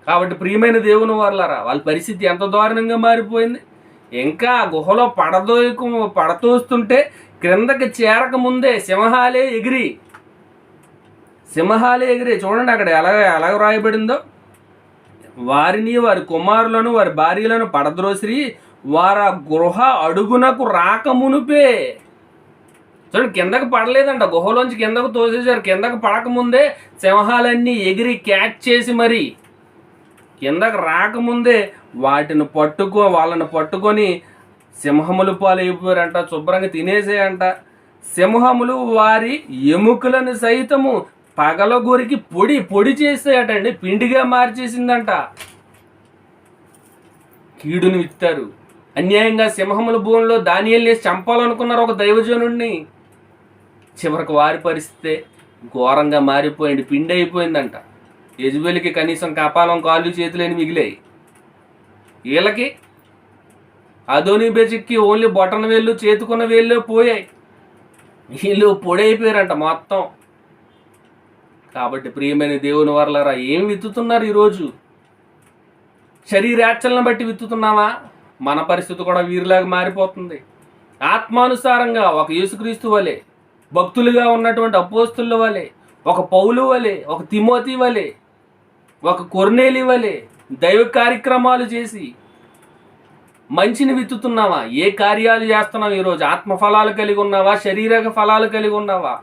కాబట్టి ప్రియమైన దేవుని వారలారా, వాళ్ళ పరిస్థితి ఎంత దారుణంగా మారిపోయింది. ఇంకా గుహలో పడతోస్తుంటే క్రిందకి చేరక ముందే సింహాలే ఎగిరి చూడండి అక్కడ ఎలా రాయబడిందో. వారిని, వారి కుమారులను, వారి భార్యలను పడద్రోసిరి. వారు ఆ గృహ అడుగునకు రాకమునుపే. చూడండి, కిందకు పడలేదంట, గుహలోంచి కిందకు తోసేశారు. కిందకు పడకముందే సింహాలన్నీ ఎగిరి క్యాచ్ చేసి మరి కిందకు రాకముందే వాళ్ళని పట్టుకొని సింహములు పాలైపోయారంట, శుభ్రంగా తినేసేయంట. సింహములు వారి ఎముకలను సైతము పగలగొరికి పొడి పొడి చేసేయటండి, పిండిగా మార్చేసిందంట. కీడుని విత్తారు. అన్యాయంగా సింహముల భూమిలో దానియేలుని చంపాలనుకున్నారు ఒక దైవజనుడిని. చివరికి వారి పరిస్థితే ఘోరంగా మారిపోయింది, పిండి అయిపోయిందంట. యెజబెలుకి కనీసం కపాలం, కాళ్ళు, చేతులేని మిగిలాయి. వీళ్ళకి అదోనీబెజెక్కి ఓన్లీ బొటన వేళ్ళు, చేతుకున్న వేళ్ళు పోయాయి. వీళ్ళు పొడైపోయారంట మొత్తం. కాబట్టి ప్రియమైన దేవుని వర్లారా, ఏం విత్తుతున్నారు ఈరోజు? శరీరాచలను బట్టి విత్తుతున్నావా? మన పరిస్థితి కూడా వీరిలాగా మారిపోతుంది. ఆత్మానుసారంగా ఒక యేసుక్రీస్తు వలె, భక్తులుగా ఉన్నటువంటి అపోస్తుల వలె, ఒక పౌలు వలె, ఒక తిమోతి వలె, ఒక కొర్నేలి వలె దైవ కార్యక్రమాలు చేసి మంచిని విత్తుతున్నావా? ఏ కార్యాలు చేస్తున్నావు ఈరోజు? ఆత్మఫలాలు కలిగి ఉన్నావా? శరీరక ఫలాలు కలిగి ఉన్నావా?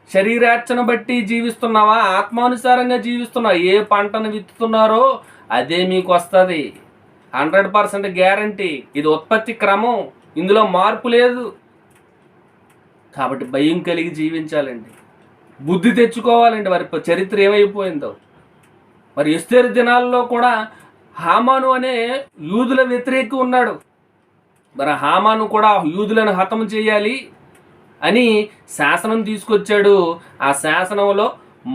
శరీరార్చన బట్టి జీవిస్తున్నావా? ఆత్మానుసారంగా జీవిస్తున్నావా? ఏ పంటను విత్తుతున్నారో అదే మీకు వస్తుంది. 100% గ్యారంటీ. ఇది ఉత్పత్తి క్రమం, ఇందులో మార్పు లేదు. కాబట్టి భయం కలిగి జీవించాలండి, బుద్ధి తెచ్చుకోవాలండి. వారి చరిత్ర ఏమైపోయిందో. మరి ఎస్తేరు దినాల్లో కూడా హామాను అనే యూదుల వ్యతిరేకి ఉన్నాడు. మరి హామాను కూడా యూదులను హతం చేయాలి అని శాసనం తీసుకొచ్చాడు. ఆ శాసనంలో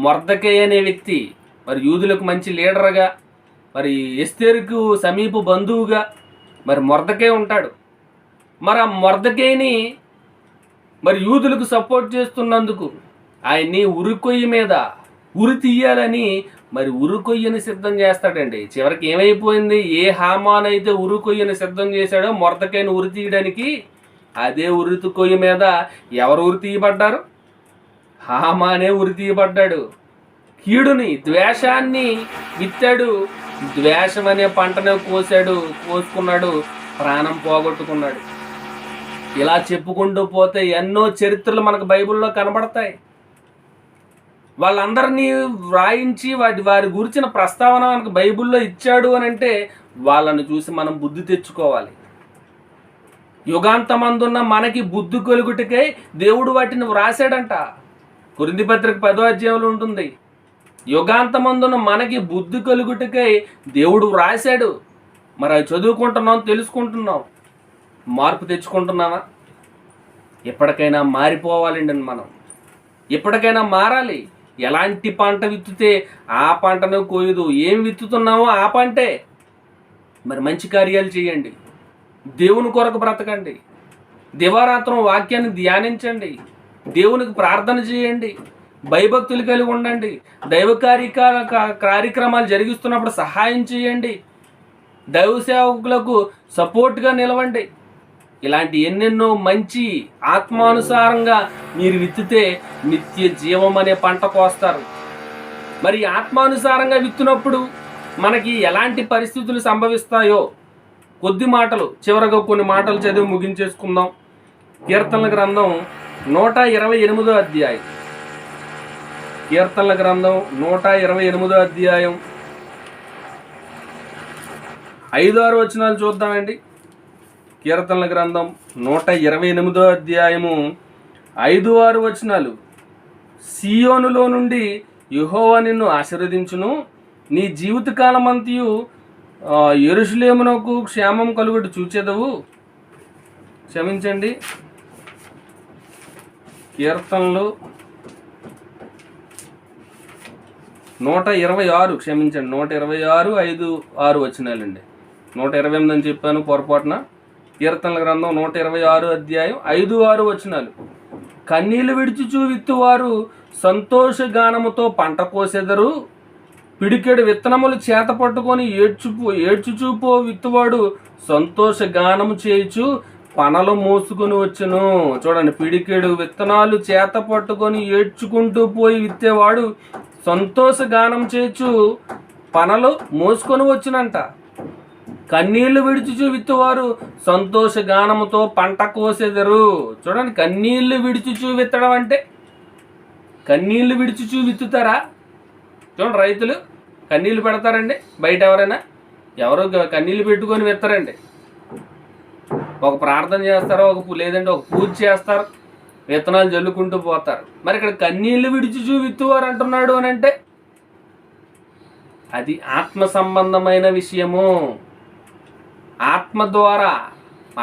మొర్దెకై అనే వ్యక్తి మరి యూదులకు మంచి లీడర్గా, మరి ఎస్తేరుకు సమీప బంధువుగా మరి మొర్దెకై ఉంటాడు. మరి ఆ మొర్దెకైని మరి యూదులకు సపోర్ట్ చేస్తున్నందుకు ఆయన్ని ఉరికొయ్యి మీద ఉరి తీయాలని మరి ఉరికొయ్యని సిద్ధం చేస్తాడండి. చివరికి ఏమైపోయింది? ఏ హామాన్ అయితే ఉరికొయ్యని సిద్ధం చేశాడో మొర్దెకైని ఉరి తీయడానికి, అదే ఉరికొయ్య మీద ఎవరు ఉరి తీయబడ్డారు? హామానే ఉరి తీయబడ్డాడు. కీడుని, ద్వేషాన్ని విత్తాడు. ద్వేషం అనే పంటనే కోసుకున్నాడు, ప్రాణం పోగొట్టుకున్నాడు. ఇలా చెప్పుకుంటూ పోతే ఎన్నో చరిత్రలు మనకు బైబిల్లో కనబడతాయి. వాళ్ళందరినీ వ్రాయించి వారి గురించిన ప్రస్తావన మనకు బైబిల్లో ఇచ్చాడు అని అంటే వాళ్ళని చూసి మనం బుద్ధి తెచ్చుకోవాలి. యుగాంతమందున్న మనకి బుద్ధి కలుగుటకై దేవుడు వాటిని వ్రాసాడంట. కొరింథీ పత్రిక 10వ అధ్యాయంలో ఉంటుంది. యుగాంతమందున్న మనకి బుద్ధి కలుగుటకై దేవుడు వ్రాసాడు. మరి అవి చదువుకుంటున్నాం, తెలుసుకుంటున్నాం, మార్పు తెచ్చుకుంటున్నావా? ఎప్పటికైనా మారిపోవాలండి మనం, ఎప్పటికైనా మారాలి. ఎలాంటి పంట విత్తుతే ఆ పంటను కోయదు. ఏం విత్తుతున్నామో ఆ పంటే. మరి మంచి కార్యాలు చేయండి, దేవుని కొరకు బ్రతకండి, దివారాత్రం వాక్యాన్ని ధ్యానించండి, దేవునికి ప్రార్థన చేయండి, భయభక్తులు కలిగి ఉండండి, దైవ కార్యక్రమాలు జరిగిస్తున్నప్పుడు సహాయం చేయండి, దైవ సేవకులకు సపోర్ట్గా నిలవండి. ఇలాంటి ఎన్నెన్నో మంచి ఆత్మానుసారంగా మీరు విత్తితే నిత్య జీవం అనే పంట కోస్తారు. మరి ఆత్మానుసారంగా విత్తినప్పుడు మనకి ఎలాంటి పరిస్థితులు సంభవిస్తాయో కొద్ది మాటలు, చివరగా కొన్ని మాటలు చదివి ముగించేసుకుందాం. కీర్తనల గ్రంథం 128వ అధ్యాయం. కీర్తనల గ్రంథం 128వ అధ్యాయం 5-6 వచనాలు చూద్దామండి. కీర్తనల గ్రంథం 128వ అధ్యాయము 5-6 వచనాలు. సియోనులో నుండి యెహోవా నిన్ను ఆశీర్వదించును, నీ జీవితకాలమంతయు యెరూషలేమునకు క్షేమం కలుగుట చూచెదవు. క్షమించండి, కీర్తనలు 126, క్షమించండి, 126 5-6 వచనాలండి. 128 అని చెప్పాను పొరపాటున. కీర్తనల గ్రంథం 126 అధ్యాయం 5-6 వచనాలు. కన్నీళ్లు విడిచుచూ విత్తువారు సంతోషగానముతో పంట కోసెదరు, పిడికెడు విత్తనములు చేత పట్టుకొని ఏడ్చుచూపో విత్తువాడు సంతోషగానము చేయుచు పనలు మోసుకొని వచ్చును. చూడండి, పిడికెడు విత్తనాలు చేత పట్టుకొని ఏడ్చుకుంటూ పోయి విత్తేవాడు సంతోషగానం చేయుచు పనలు మోసుకొని వచ్చునంట. కన్నీళ్లు విడిచుచు విత్తువారు సంతోషగానముతో పంట కోసెదరు. చూడండి, కన్నీళ్లు విడిచుచు విత్తడం అంటే, కన్నీళ్లు విడిచుచు విత్తుతారా? చూడండి, రైతులు కన్నీళ్లు పెడతారండి బయట ఎవరైనా. ఎవరో కన్నీళ్ళు పెట్టుకొని విత్తరండి. ఒక ప్రార్థన చేస్తారు, లేదంటే ఒక పూజ చేస్తారు, విత్తనాలు జల్లుకుంటూ పోతారు. మరి ఇక్కడ కన్నీళ్లు విడిచుచు విత్తువారు అంటున్నాడు అని అంటే అది ఆత్మ సంబంధమైన విషయము. ఆత్మ ద్వారా,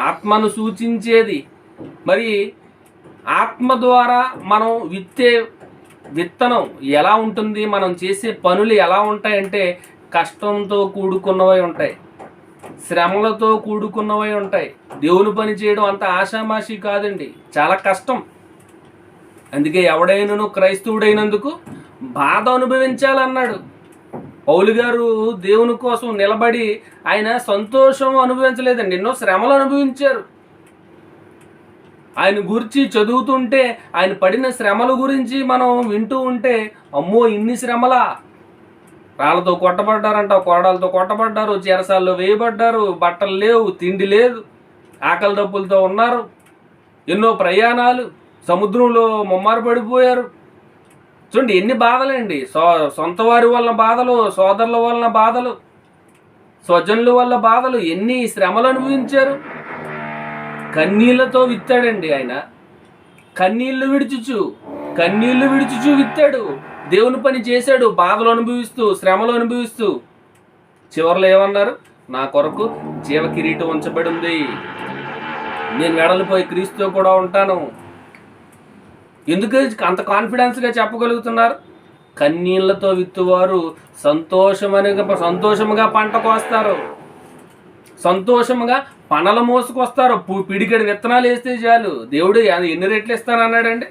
ఆత్మను సూచించేది. మరి ఆత్మ ద్వారా మనం విత్తే విత్తనం ఎలా ఉంటుంది, మనం చేసే పనులు ఎలా ఉంటాయంటే కష్టంతో కూడుకున్నవై ఉంటాయి, శ్రమలతో కూడుకున్నవై ఉంటాయి. దేవుని పని చేయడం అంత ఆషామాషి కాదండి, చాలా కష్టం. అందుకే ఎవడైనను క్రైస్తవుడైనందుకు బాధ అనుభవించాలన్నాడు. పౌలు గారు దేవుని కోసం నిలబడి ఆయన సంతోషం అనుభవించలేదండి, ఎన్నో శ్రమలు అనుభవించారు. ఆయన గురించి చదువుతుంటే, ఆయన పడిన శ్రమల గురించి మనం వింటూ ఉంటే, అమ్మో ఇన్ని శ్రమలా, రాళ్ళతో కొట్టబడ్డారంట, కోడలతో కొట్టబడ్డారు, చెరసాల్లో వేయబడ్డారు, బట్టలు లేవు, తిండి లేదు, ఆకలి దప్పులతో ఉన్నారు, ఎన్నో ప్రయాణాలు, సముద్రంలో ముమ్మారు పడిపోయారు. చూడండి ఎన్ని బాధలండి. సొంత వారి వలన బాధలు, సోదరుల వలన బాధలు, స్వజనుల వల్ల బాధలు, ఎన్ని శ్రమలు అనుభవించారు. కన్నీళ్లతో విత్తాడండి ఆయన. కన్నీళ్లు విడుచుచు విత్తాడు. దేవుని పని చేశాడు, బాధలు అనుభవిస్తూ, శ్రమలు అనుభవిస్తూ. చివరిలో ఏమన్నారు? నా కొరకు జీవ కిరీటం ఉంచబడి ఉంది, నేను వెడలిపోయి క్రీస్తుతో కూడా ఉంటాను. ఎందుకు అంత చెప్పగలుగుతున్నారు? కన్నీళ్లతో విత్తువారు సంతోషముగా పంట కోస్తారు, సంతోషముగా పనల మోసుకొస్తారు. పిడికెడు విత్తనాలు వేస్తే చాలు, దేవుడు ఎన్ని రెట్లు ఇస్తానన్నాడండి?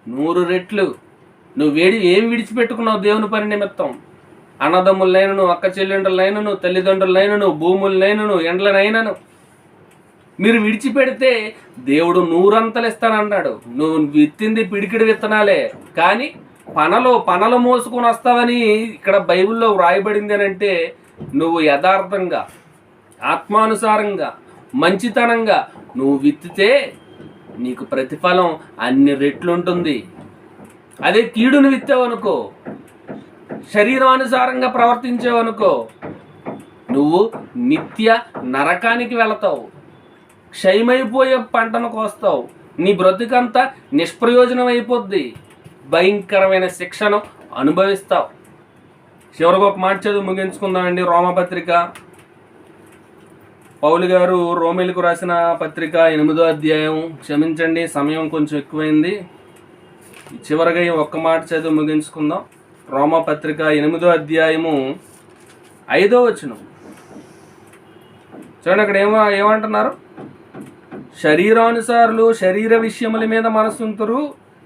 100 రెట్లు. నువ్వు ఏం విడిచిపెట్టుకున్నావు దేవుని పని నిమిత్తం? అన్నదమ్ములనైనను, అక్క చెల్లెండ్రులనైనను, తల్లిదండ్రులనైనను, భూములనైనను, ఎండ్లనైనను మీరు విడిచిపెడితే దేవుడు 100 అంతలు ఇస్తానన్నాడు. నువ్వు విత్తింది పిడికిడి విత్తనాలే, కానీ పనలు మోసుకొని వస్తావని ఇక్కడ బైబిల్లో వ్రాయబడింది అని అంటే, నువ్వు యథార్థంగా, ఆత్మానుసారంగా, మంచితనంగా నువ్వు విత్తితే నీకు ప్రతిఫలం అన్ని రెట్లు ఉంటుంది. అదే కీడును విత్తావనుకో, శరీరానుసారంగా ప్రవర్తించావనుకో, నువ్వు నిత్య నరకానికి వెళతావు, క్షయమైపోయే పంటను కోస్తావు, నీ బ్రతుకంతా నిష్ప్రయోజనం అయిపోద్ది, భయంకరమైన శిక్షను అనుభవిస్తావు. చివరికి ఒక మాట చదువు ముగించుకుందామండి. రోమపత్రిక, పౌలు గారు రోమీలకు రాసిన పత్రిక 8వ అధ్యాయం, క్షమించండి సమయం కొంచెం ఎక్కువైంది, చివరిగా ఒక్క మాట చదువు ముగించుకుందాం. రోమపత్రిక 8వ అధ్యాయము 5వ వచనం చూడండి. అక్కడ ఏమంటున్నారు? శరీరానుసారులు శరీర విషయముల మీద మనస్సుంతురు,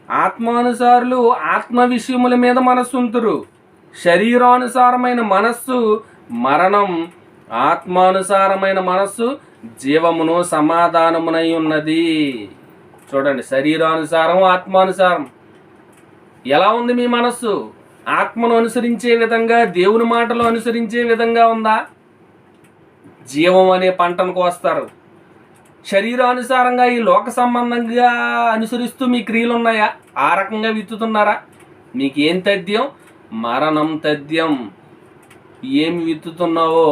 ఆత్మానుసారులు ఆత్మ విషయముల మీద మనస్సుంతురు. శరీరానుసారమైన మనస్సు మరణం, ఆత్మానుసారమైన మనస్సు జీవమును సమాధానమునై ఉన్నది. చూడండి, శరీరానుసారం, ఆత్మానుసారం. ఎలా ఉంది మీ మనస్సు? ఆత్మను అనుసరించే విధంగా, దేవుని మాటలు అనుసరించే విధంగా ఉందా? జీవం అనే పంటను కోస్తారు. శరీరానుసారంగా ఈ లోక సంబంధంగా అనుసరిస్తూ మీ క్రియలు ఉన్నాయా? ఆ రకంగా విత్తుతున్నారా? మీకు ఏం తథ్యం? మరణం తథ్యం. ఏమి విత్తుతున్నావో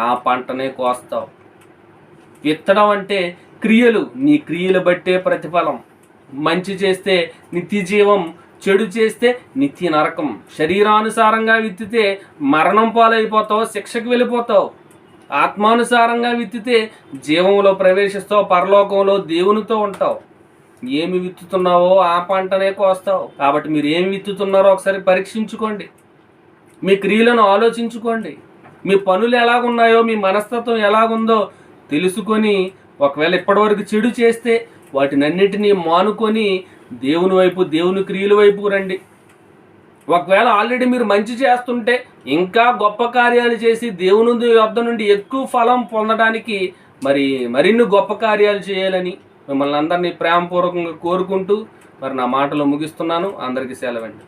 ఆ పంటనే కోస్తావు. విత్తడం అంటే క్రియలు, నీ క్రియలు బట్టే ప్రతిఫలం. మంచి చేస్తే నిత్య జీవం, చెడు చేస్తే నిత్య నరకం. శరీరానుసారంగా విత్తితే మరణం పాలైపోతావు, శిక్షకు వెళ్ళిపోతావు. ఆత్మానుసారంగా విత్తితే జీవంలో ప్రవేశిస్తావు, పరలోకంలో దేవునితో ఉంటావు. ఏమి విత్తుతున్నావో ఆ పంటనే కోస్తావు. కాబట్టి మీరు ఏమి విత్తుతున్నారో ఒకసారి పరీక్షించుకోండి, మీ క్రియలను ఆలోచించుకోండి, మీ పనులు ఎలాగున్నాయో, మీ మనస్తత్వం ఎలాగుందో తెలుసుకొని, ఒకవేళ ఇప్పటివరకు చెడు చేస్తే వాటినన్నిటినీ మానుకొని దేవుని వైపు, దేవుని క్రియల వైపు రండి. ఒకవేళ ఆల్రెడీ మీరు మంచి చేస్తుంటే ఇంకా గొప్ప కార్యాలు చేసి దేవుని యొద్ద నుండి ఎక్కువ ఫలం పొందడానికి మరిన్ని గొప్ప కార్యాలు చేయాలని మిమ్మల్ని అందరినీ ప్రేమపూర్వకంగా కోరుకుంటూ నా మాటలు ముగిస్తున్నాను. అందరికీ సెలవండి.